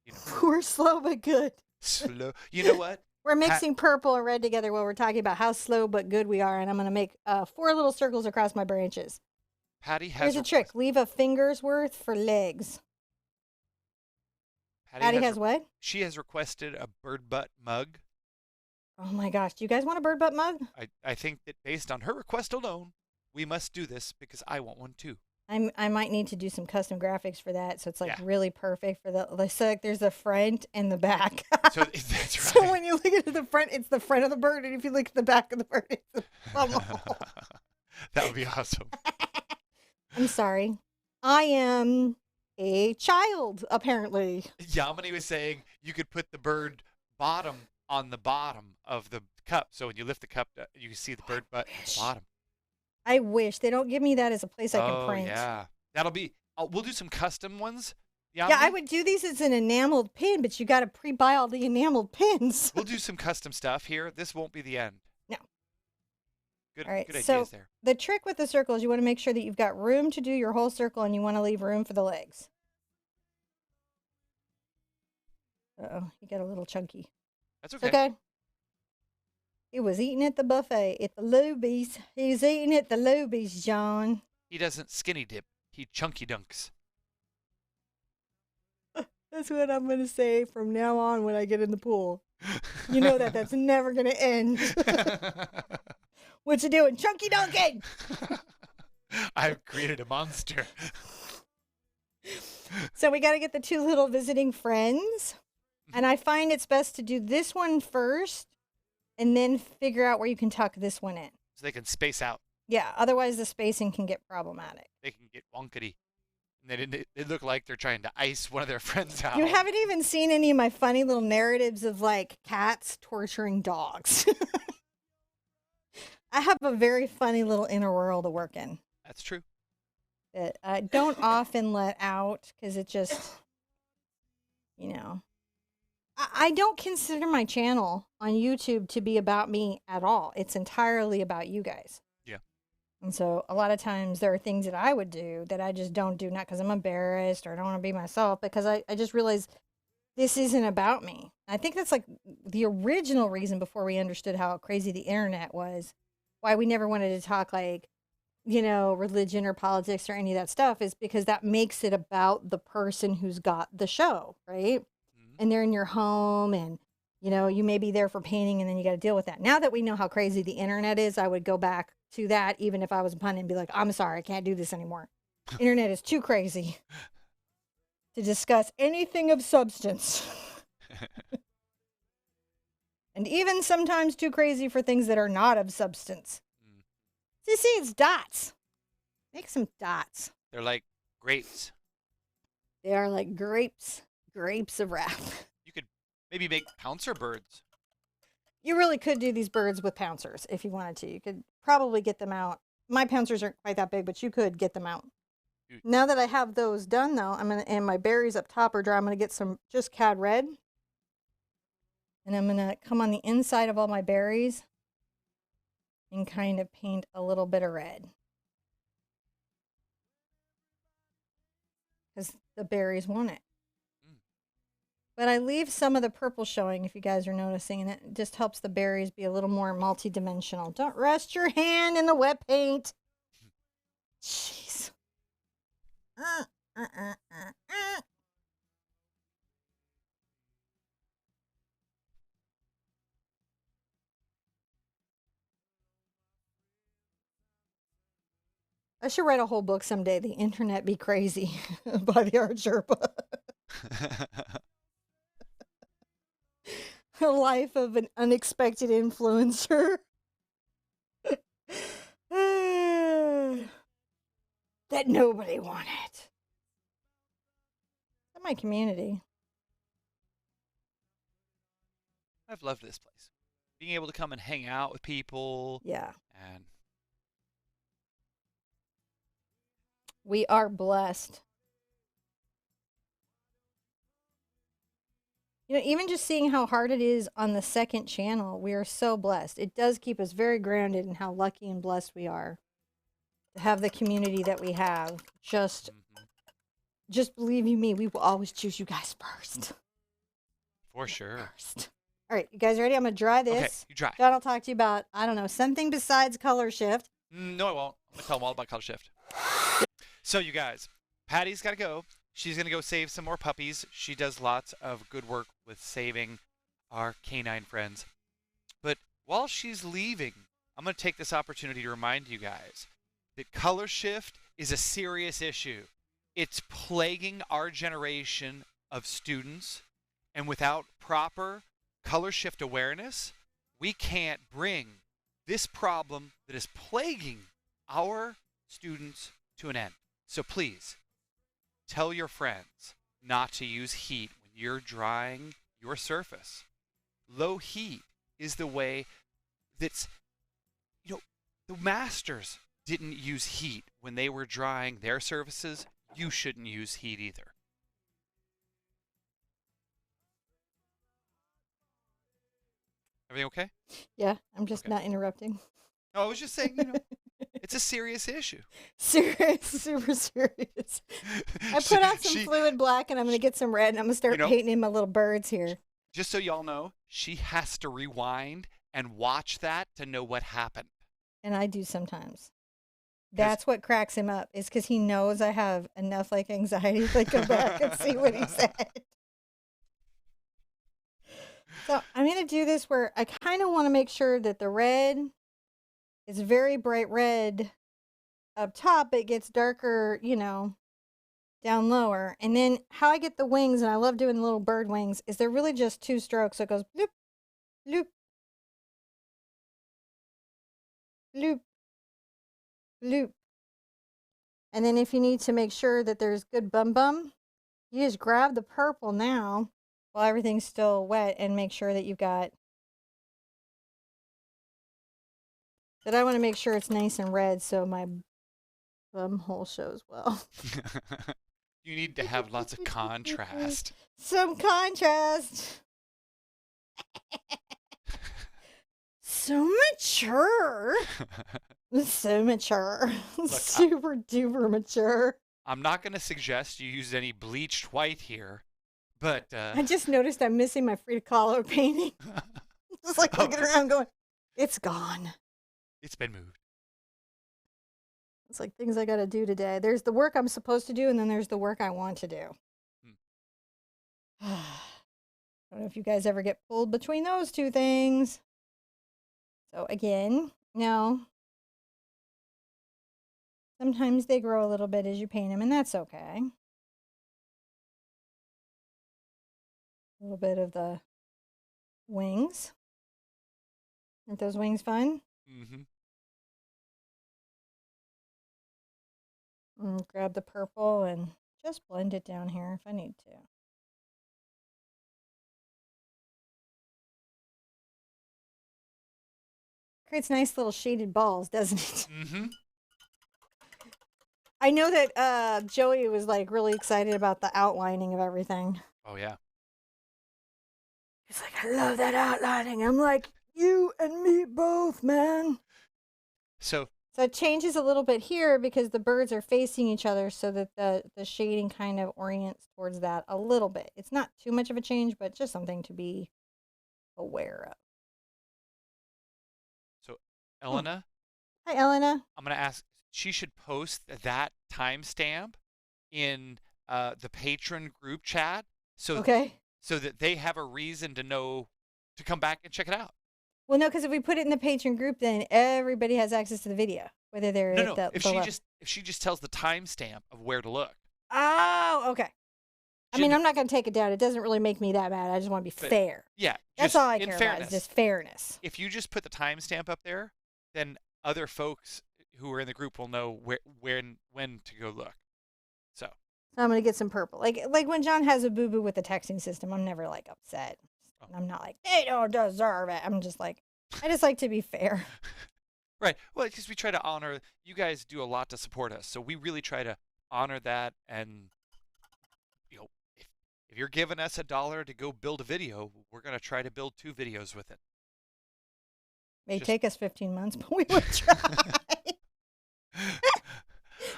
you know. We're slow but good. Slow. You know what? We're mixing purple and red together while we're talking about how slow but good we are. And I'm going to make 4 little circles across my branches. Patty has Here's a trick. Leave a finger's worth for legs. Patty has what? She has requested a bird butt mug. Oh my gosh. Do you guys want a bird butt mug? I think that based on her request alone, we must do this because I want one too. I might need to do some custom graphics for that, so it's like really perfect for the so like there's the front and the back. So that's right. So when you look at the front, it's the front of the bird, and if you look at the back of the bird, it's the pummel. That would be awesome. I'm sorry, I am a child apparently. Yamini was saying you could put the bird bottom on the bottom of the cup, so when you lift the cup, you can see the bird butt bottom. I wish they don't give me that as a place I can print. Oh, yeah. That'll be, we'll do some custom ones. Yeah, I would do these as an enameled pin, but you got to pre-buy all the enameled pins. We'll do some custom stuff here. This won't be the end. No. Good, all right, good so ideas there. The trick with the circle is you want to make sure that you've got room to do your whole circle and you want to leave room for the legs. Uh-oh, you got a little chunky. That's okay. It's okay. He was eating at the buffet at the Luby's. He's eating at the Luby's, John. He doesn't skinny dip. He chunky dunks. That's what I'm going to say from now on when I get in the pool. You know that's never going to end. What you doing? Chunky dunking! I've created a monster. So we got to get the 2 little visiting friends. And I find it's best to do this one first and then figure out where you can tuck this one in. So they can space out. Yeah, otherwise the spacing can get problematic. They can get wonkety. And they look like they're trying to ice one of their friends out. You haven't even seen any of my funny little narratives of like cats torturing dogs. I have a very funny little inner world to work in. That's true. That I don't often let out because it just, you know. I don't consider my channel on YouTube to be about me at all. It's entirely about you guys. Yeah. And so a lot of times there are things that I would do that I just don't do, not because I'm embarrassed or I don't want to be myself, because I just realize this isn't about me. I think that's like the original reason before we understood how crazy the internet was, why we never wanted to talk like, you know, religion or politics or any of that stuff, is because that makes it about the person who's got the show, right? And they're in your home and, you know, you may be there for painting and then you got to deal with that. Now that we know how crazy the internet is, I would go back to that even if I was a pundit and be like, I'm sorry, I can't do this anymore. Internet is too crazy to discuss anything of substance. And even sometimes too crazy for things that are not of substance. You see, it's dots. Make some dots. They're like grapes. They are like grapes. Grapes of wrath. You could maybe make pouncer birds. You really could do these birds with pouncers if you wanted to. You could probably get them out. My pouncers aren't quite that big, but you could get them out. Now that I have those done, though, and my berries up top are dry, I'm gonna get some just cad red, and I'm gonna come on the inside of all my berries and kind of paint a little bit of red. Because the berries want it. But I leave some of the purple showing, if you guys are noticing, and it just helps the berries be a little more multi-dimensional. Don't rest your hand in the wet paint. Jeez. I should write a whole book someday, The Internet Be Crazy by the Art Sherpa. A life of an unexpected influencer. That nobody wanted. That's my community. I've loved this place. Being able to come and hang out with people. Yeah. And we are blessed. You know, even just seeing how hard it is on the second channel, we are so blessed. It does keep us very grounded in how lucky and blessed we are to have the community that we have. Just believe you me, we will always choose you guys first. For sure. First. All right, you guys ready? I'm going to dry this. Okay, you dry. John will talk to you about, I don't know, something besides color shift. No, I won't. I'm going to tell them all about color shift. So, you guys, Patty's got to go. She's going to go save some more puppies. She does lots of good work with saving our canine friends. But while she's leaving, I'm going to take this opportunity to remind you guys that color shift is a serious issue. It's plaguing our generation of students, and without proper color shift awareness, we can't bring this problem that is plaguing our students to an end. So please, tell your friends not to use heat when you're drying your surface. Low heat is the way that's, you know, the masters didn't use heat when they were drying their surfaces. You shouldn't use heat either. Everything okay? Yeah, I'm just not interrupting. No, I was just saying, you know, it's a serious issue. Serious, super serious. I put out some fluid black, and I'm going to get some red, and I'm going to start painting in my little birds here. Just so y'all know, she has to rewind and watch that to know what happened. And I do sometimes. That's what cracks him up, is because he knows I have enough like anxiety to go back and see what he said. So I'm going to do this where I kind of want to make sure that the red is very bright red up top, but it gets darker, you know, down lower. And then how I get the wings, and I love doing the little bird wings, is they're really just 2 strokes. So it goes bloop, bloop, bloop, bloop. And then if you need to make sure that there's good bum, you just grab the purple now while everything's still wet and make sure that you've got. But I want to make sure it's nice and red so my bum hole shows well. You need to have lots of contrast. Some contrast. So mature. So mature. Look, super duper mature. I'm not going to suggest you use any bleached white here, but... I just noticed I'm missing my Frida Kahlo painting. Just like looking around going, it's gone. It's been moved. It's like things I got to do today. There's the work I'm supposed to do, and then there's the work I want to do. I don't know if you guys ever get pulled between those two things. So again, no. Sometimes they grow a little bit as you paint them, and that's okay. A little bit of the wings. Aren't those wings fun? Mm-hmm. And grab the purple and just blend it down here if I need to. Creates nice little shaded balls, doesn't it? Mm-hmm. I know that Joey was like really excited about the outlining of everything. Oh, yeah. He's like, I love that outlining. I'm like, you and me both, man. So So it changes a little bit here because the birds are facing each other so that the shading kind of orients towards that a little bit. It's not too much of a change, but just something to be aware of. so Elena, Hi, Elena. I'm gonna ask. She should post that timestamp in the patron group chat, Okay. so that they have a reason to know to come back and check it out. Well, no, because if we put it in the patron group, then everybody has access to the video, whether they're No, at no. the If she just tells the timestamp of where to look. Oh, okay. I mean, Shouldn't- I'm not going to take it down. It doesn't really make me that mad. I just want to be But- fair. Yeah, That's just all I in care fairness, about is just fairness. if you just put the timestamp up there, then other folks who are in the group will know when to go look. So So I'm going to get some purple. Like when John has a boo-boo with the texting system, I'm never like upset. Oh. I'm not like, they don't deserve it. I'm just like, I just like to be fair. right, well, because we try to honor you guys do a lot to support us, so we really try to honor that. And if you're giving us $1 to go build a video, we're gonna try to build 2 videos with it. May Just- take us 15 months, but we would try.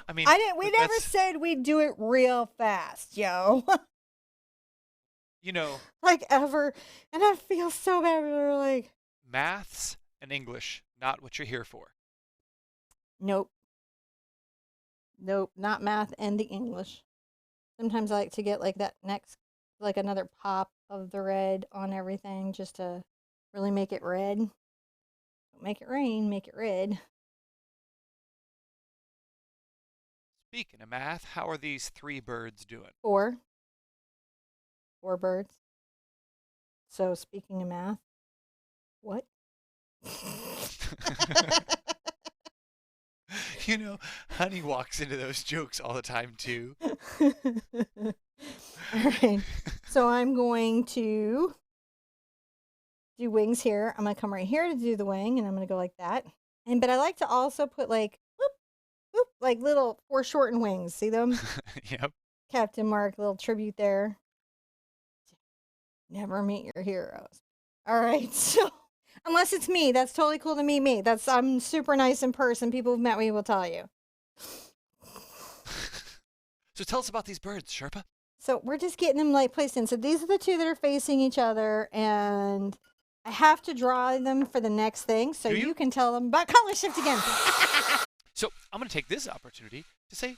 I mean, We never said we'd do it real fast, yo. Like ever. And I feel so bad. We were like, maths and English, not what you're here for. nope. Nope, not math and the English. Sometimes I like to get like that next, like another pop of the red on everything just to really make it red. Don't make it rain, make it red. Speaking of math, how are these 3 birds doing? 4 birds. So speaking of math, what? Honey walks into those jokes all the time too. All right. So I'm going to do wings here. I'm going to come right here to do the wing, and I'm going to go like that. But I like to also put like, whoop, whoop, like little foreshortened wings. See them? Yep. Captain Mark, little tribute there. Never meet your heroes. All right. So unless it's me, that's totally cool to meet me. I'm super nice in person. People who've met me will tell you. So tell us about these birds, Sherpa. So we're just getting them like placed in. So these are the 2 that are facing each other, and I have to draw them for the next thing. So Do you? you can tell them about color shift again. So I'm going to take this opportunity to say,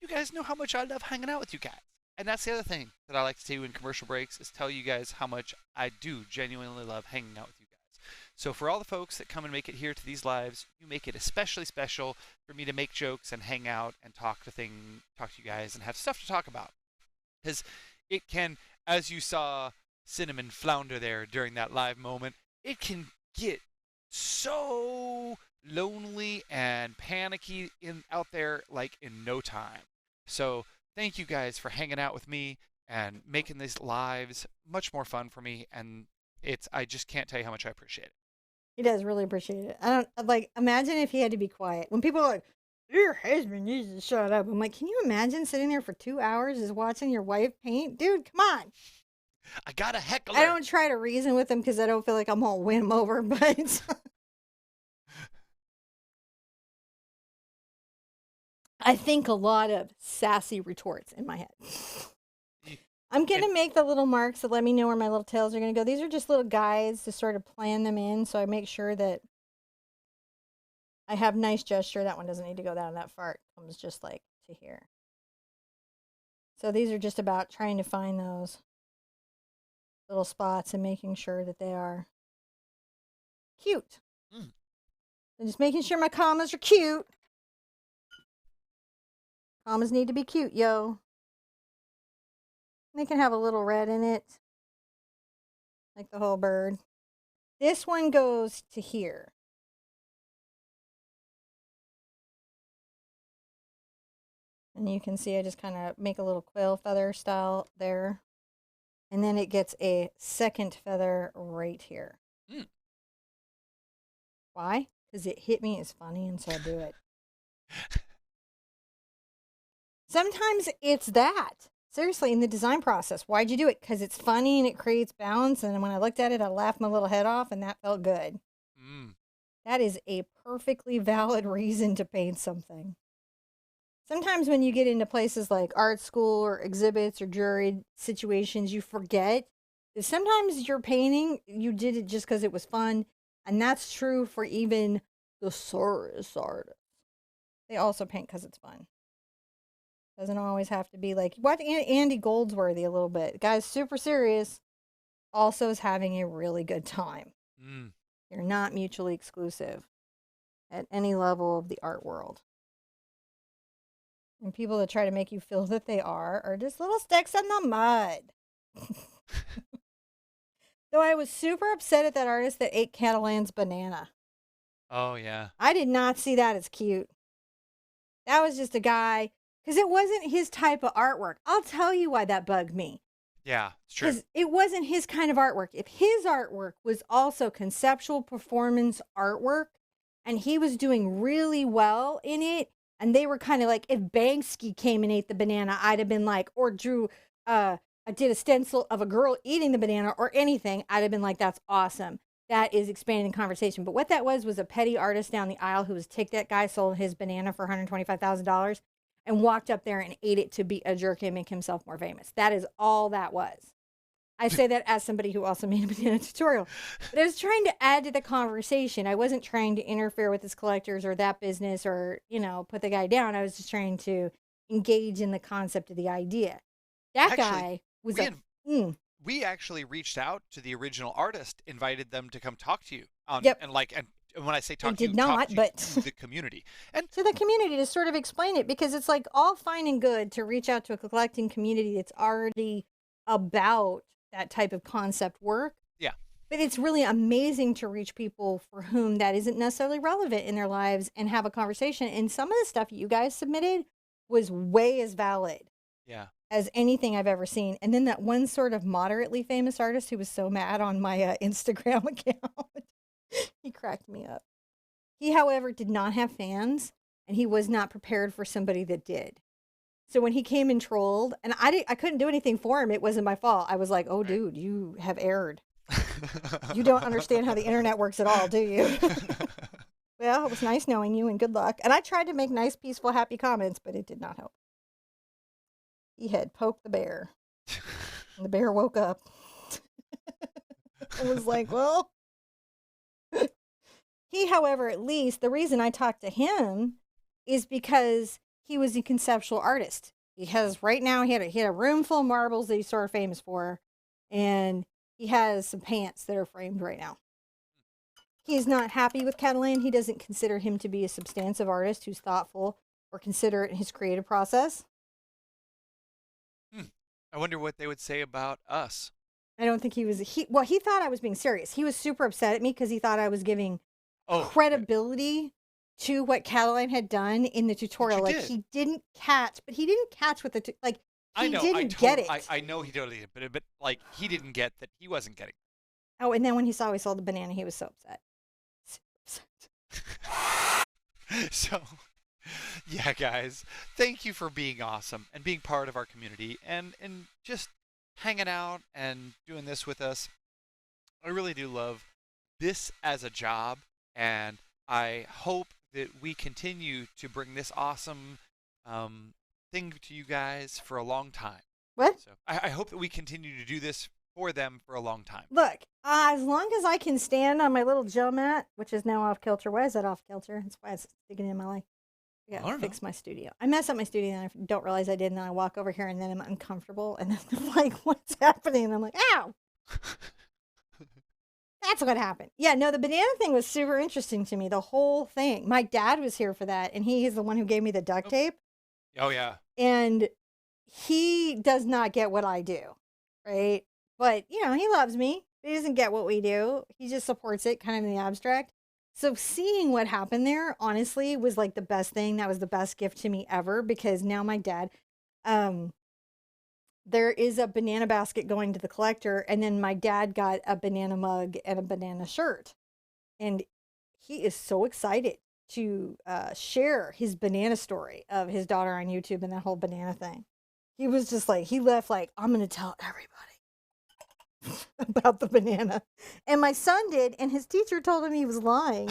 you guys know how much I love hanging out with you guys. And that's the other thing that I like to do in commercial breaks is tell you guys how much I do genuinely love hanging out with you guys. So for all the folks that come and make it here to these lives, you make it especially special for me to make jokes and hang out and talk to you guys and have stuff to talk about. Because it can, as you saw Cinnamon flounder there during that live moment, it can get so lonely and panicky out there like in no time. So thank you guys for hanging out with me and making these lives much more fun for me. And I just can't tell you how much I appreciate it. He does really appreciate it. I don't like imagine if he had to be quiet. When people are like, your husband needs to shut up. I'm like, can you imagine sitting there for 2 hours just watching your wife paint? Dude, come on. I got a heckler. I don't try to reason with him because I don't feel like I'm gonna win him over, but I think a lot of sassy retorts in my head. I'm going to make the little marks that let me know where my little tails are going to go. These are just little guides to sort of plan them in, so I make sure that I have nice gesture. That one doesn't need to go down that far. It comes just like to here. So these are just about trying to find those little spots and making sure that they are cute. And just making sure my commas are cute. Commas need to be cute, yo. They can have a little red in it, like the whole bird. This one goes to here. And you can see I just kind of make a little quill feather style there. And then it gets a second feather right here. Why? Because it hit me. It's funny, and so I do it. Sometimes it's that. Seriously, in the design process. Why'd you do it? Because it's funny and it creates balance. And when I looked at it, I laughed my little head off, and that felt good. That is a perfectly valid reason to paint something. Sometimes when you get into places like art school or exhibits or jury situations, you forget that sometimes you're painting, you did it just because it was fun. And that's true for even the serious artists. They also paint because it's fun. Doesn't always have to be like, watch Andy Goldsworthy a little bit. The guy's super serious, also is having a really good time. They're not mutually exclusive at any level of the art world. And people that try to make you feel that they are just little sticks in the mud. Though I was super upset at that artist that ate Catalan's banana. Oh, yeah. I did not see that as cute. That was just a guy, because it wasn't his type of artwork. I'll tell you why that bugged me. Yeah, it's true. Because it wasn't his kind of artwork. If his artwork was also conceptual performance artwork, and he was doing really well in it, and they were kind of like, if Banksy came and ate the banana, I'd have been like, or drew, I did a stencil of a girl eating the banana or anything, I'd have been like, that's awesome. That is expanding conversation. But what that was a petty artist down the aisle who was ticked that guy sold his banana for $125,000 and walked up there and ate it to be a jerk and make himself more famous. That is all that was. I say that as somebody who also made a banana tutorial. But I was trying to add to the conversation. I wasn't trying to interfere with his collectors or that business or, put the guy down. I was just trying to engage in the concept of the idea. That guy was we actually reached out to the original artist, invited them to come talk to you. Yep. And when I say talk to you, talk to the community. And to the community to sort of explain it, because it's like all fine and good to reach out to a collecting community that's already about that type of concept work. Yeah. But it's really amazing to reach people for whom that isn't necessarily relevant in their lives and have a conversation. And some of the stuff you guys submitted was way as valid. Yeah. As anything I've ever seen. And then that one sort of moderately famous artist who was so mad on my Instagram account, he cracked me up. He, however, did not have fans, and he was not prepared for somebody that did. So when he came and trolled, and I couldn't do anything for him. It wasn't my fault. I was like, oh, dude, you have erred. You don't understand how the internet works at all, do you? Well, it was nice knowing you, and good luck. And I tried to make nice, peaceful, happy comments, but it did not help. He had poked the bear, and the bear woke up. I was like, well. He, however, at least, the reason I talked to him is because he was a conceptual artist. He has, right now, he had a room full of marbles that he's sort of famous for, and he has some pants that are framed right now. He's not happy with Catalan. He doesn't consider him to be a substantive artist who's thoughtful or considerate in his creative process. I wonder what they would say about us. I don't think he thought I was being serious. He was super upset at me because he thought I was giving credibility to what Catalan had done in the tutorial. Like, he didn't catch what the, he didn't get it. I know he totally did, but like, he didn't get that he wasn't getting it. Oh, and then when he saw we sold the banana, he was so upset. So, yeah, guys, thank you for being awesome and being part of our community and just hanging out and doing this with us. I really do love this as a job, and I hope that we continue to bring this awesome thing to you guys for a long time. What? So I hope that we continue to do this for them for a long time. Look, as long as I can stand on my little gel mat, which is now off kilter. Why is that off kilter? That's why it's sticking in my leg. I gotta fix my studio. I mess up my studio and I don't realize I did, and then I walk over here and then I'm uncomfortable and then I'm like, what's happening? And I'm like, ow. That's what happened. Yeah, no, the banana thing was super interesting to me, the whole thing. My dad was here for that, and he is the one who gave me the duct tape. Oh, yeah. And he does not get what I do, right? But, he loves me. He doesn't get what we do. He just supports it kind of in the abstract. So seeing what happened there, honestly, was like the best thing. That was the best gift to me ever, because now my dad, there is a banana basket going to the collector, and then my dad got a banana mug and a banana shirt. And he is so excited to share his banana story of his daughter on YouTube and that whole banana thing. He was just like, he left like, I'm going to tell everybody. about the banana. And my son did, and his teacher told him he was lying.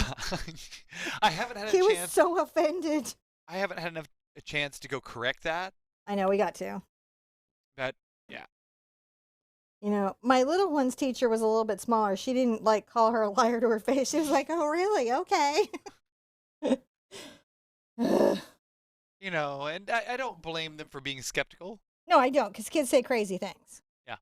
I haven't had a He was chance. so offended. I haven't had a chance to go correct that. I know, we got to. But yeah. You know, my little one's teacher was a little bit smaller. She didn't like call her a liar to her face. She was like, "Oh, really? Okay." You know, and I don't blame them for being skeptical. No, I don't, because kids say crazy things. Yeah.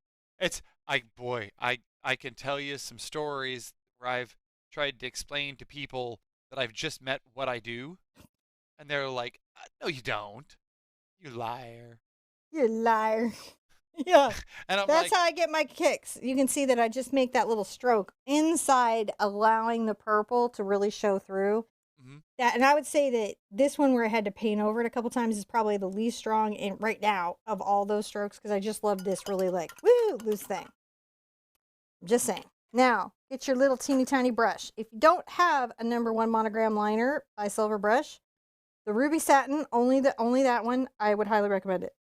I can tell you some stories where I've tried to explain to people that I've just met what I do, and they're like, "No, you don't. You liar." You're a liar. Yeah. And I'm That's like, how I get my kicks. You can see that I just make that little stroke inside, allowing the purple to really show through. mhm. That, and I would say that this one where I had to paint over it a couple times is probably the least strong in right now of all those strokes, because I just love this really like woo loose thing. I'm just saying. Now get your little teeny tiny brush. If you don't have a #1 monogram liner by Silver Brush, the Ruby Satin, only that one, I would highly recommend it.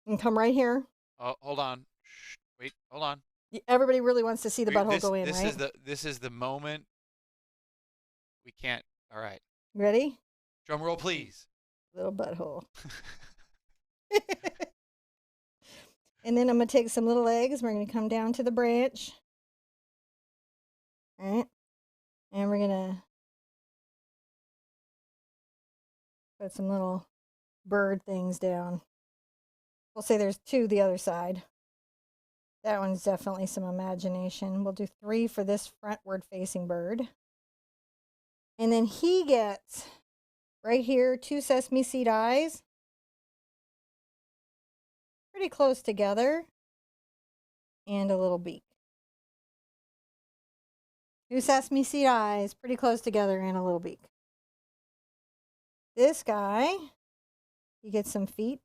And come right here. Oh, hold on. Shh, wait, hold on. Everybody really wants to see the butthole go in, this right? this is the moment we can't. All right. Ready? Drum roll, please. Little butthole. And then I'm going to take some little eggs. We're going to come down to the branch. All right. And we're going to put some little bird things down. We'll say there's 2 the other side. That one's definitely some imagination. We'll do 3 for this frontward facing bird. And then he gets right here 2 sesame seed eyes. Pretty close together. And a little beak. 2 sesame seed eyes, pretty close together, and a little beak. This guy, he gets some feet.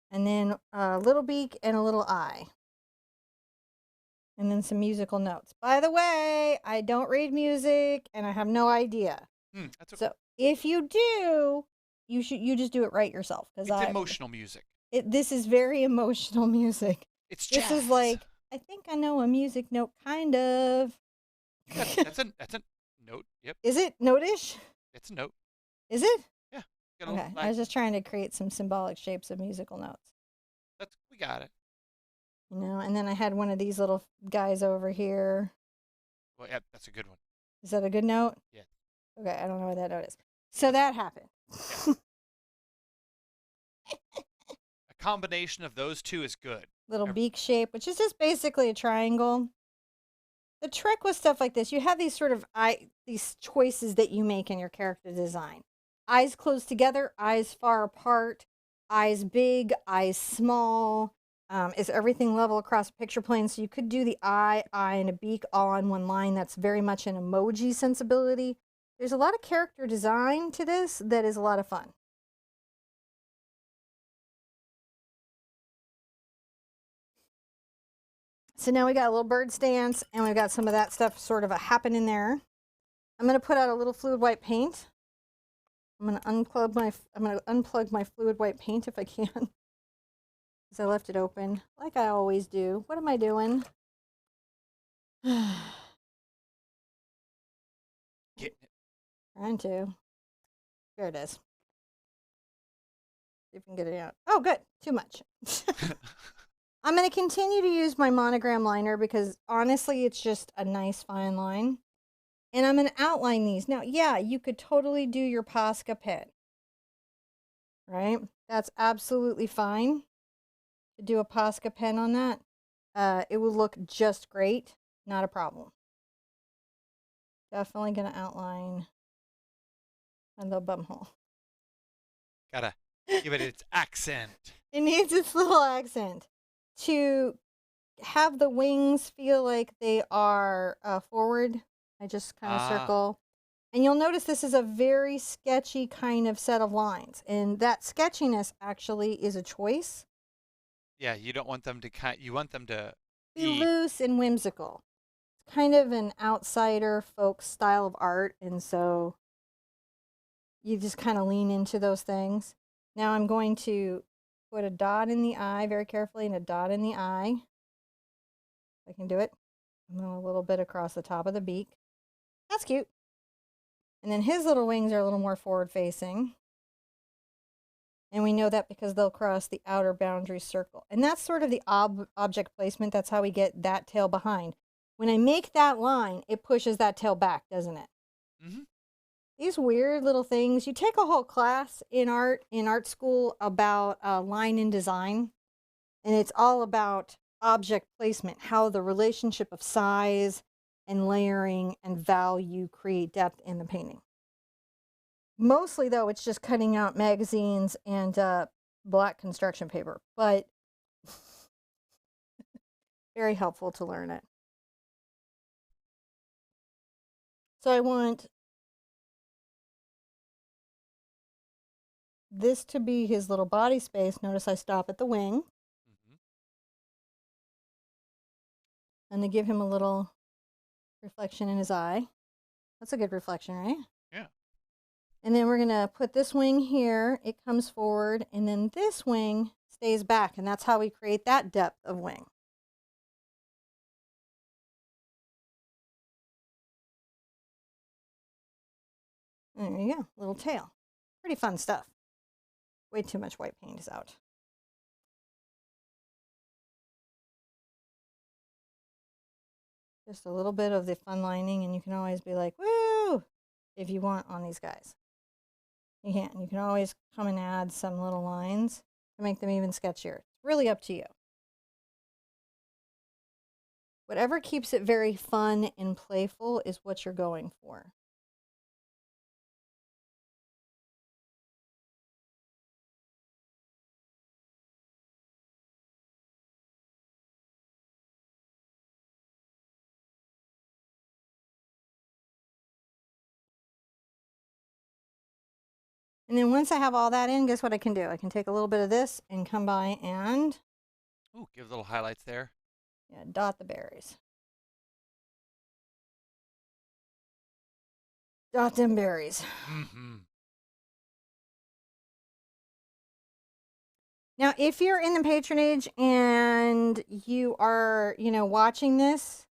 And then a little beak and a little eye. And then some musical notes. By the way, I don't read music and I have no idea. That's okay. So if you do, you just do it right yourself. It's emotional music. This is very emotional music. It's jazz. This is like, I think I know a music note, kind of. That's a note. Yep. Is it notish? It's a note. Is it? Yeah. Okay. I was just trying to create some symbolic shapes of musical notes. We got it. You know, and then I had one of these little guys over here. Well, yeah, that's a good one. Is that a good note? Yeah. Okay, I don't know what that note is. So that happened. Yeah. A combination of those 2 is good. Little beak shape, which is just basically a triangle. The trick with stuff like this, you have these sort of these choices that you make in your character design. Eyes close together, eyes far apart, eyes big, eyes small. Is everything level across a picture plane? So you could do the eye, and a beak all on one line. That's very much an emoji sensibility. There's a lot of character design to this that is a lot of fun. So now we got a little bird stance, and we've got some of that stuff sort of happening there. I'm going to put out a little fluid white paint. I'm going to unplug my fluid white paint if I can, because I left it open like I always do. What am I doing? Getting it. Trying to. There it is. See if we can get it out. Oh, good. Too much. I'm going to continue to use my monogram liner because honestly, it's just a nice fine line. And I'm going to outline these. Now, yeah, you could totally do your Posca pen, right? That's absolutely fine to do a Posca pen on that. It will look just great. Not a problem. Definitely going to outline a little bum hole. Gotta give it its accent. It needs its little accent. To have the wings feel like they are forward, I just kind of circle. And you'll notice this is a very sketchy kind of set of lines. And that sketchiness actually is a choice. Yeah, you don't want them to you want them to be loose and whimsical. It's kind of an outsider folk style of art, and so you just kind of lean into those things. Now I'm going to put a dot in the eye very carefully and a dot in the eye. If I can do it. And then a little bit across the top of the beak. That's cute. And then his little wings are a little more forward facing. And we know that because they'll cross the outer boundary circle. And that's sort of the object placement. That's how we get that tail behind. When I make that line, it pushes that tail back, doesn't it? Mm-hmm. These weird little things. You take a whole class in art school about line and design. And it's all about object placement, how the relationship of size and layering and value create depth in the painting. Mostly, though, it's just cutting out magazines and black construction paper, but very helpful to learn it. So I want this to be his little body space. Notice I stop at the wing. Mm-hmm. And to give him a little reflection in his eye. That's a good reflection, right? Yeah. And then we're going to put this wing here. It comes forward, and then this wing stays back, and that's how we create that depth of wing. There you go, little tail. Pretty fun stuff. Way too much white paint is out. Just a little bit of the fun lining, and you can always be like, woo, if you want on these guys. You can. You can always come and add some little lines to make them even sketchier. It's really up to you. Whatever keeps it very fun and playful is what you're going for. And then once I have all that in, guess what I can do? I can take a little bit of this and come by and Ooh, give little highlights there. yeah, dot the berries. Dot them berries. Mm-hmm. Now, if you're in the patronage and you are, watching this,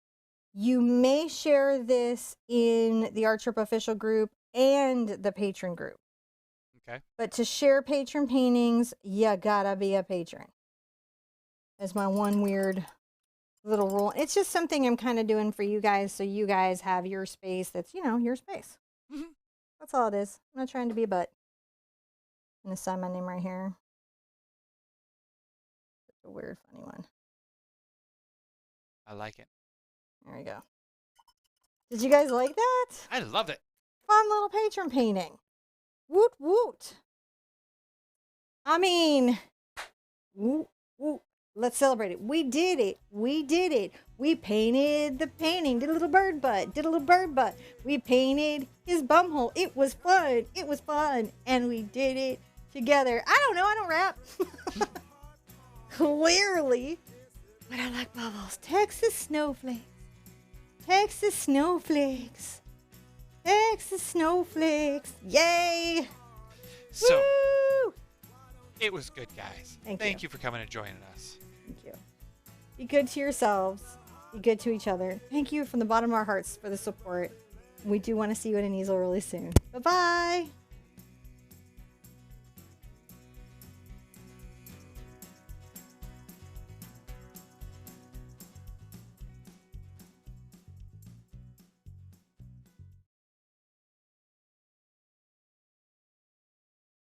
you may share this in the Art Sherpa official group and the patron group. Okay. But to share patron paintings, you gotta be a patron. That's my one weird little rule. It's just something I'm kind of doing for you guys so you guys have your space that's, your space. Mm-hmm. That's all it is. I'm not trying to be a butt. I'm going to sign my name right here. It's a weird, funny one. I like it. There we go. Did you guys like that? I love it. Fun little patron painting. Woot woot. I mean, woot woot. Let's celebrate it. We did it. We did it. We painted the painting. Did a little bird butt. Did a little bird butt. We painted his bumhole. It was fun. It was fun. And we did it together. I don't know. I don't rap. Clearly. But I like bubbles. Texas snowflakes. Texas snowflakes. Texas snowflakes. Yay. So, Woo! it was good, guys. Thank you for coming and joining us. Thank you. Be good to yourselves. Be good to each other. Thank you from the bottom of our hearts for the support. We do want to see you at an easel really soon. Bye-bye.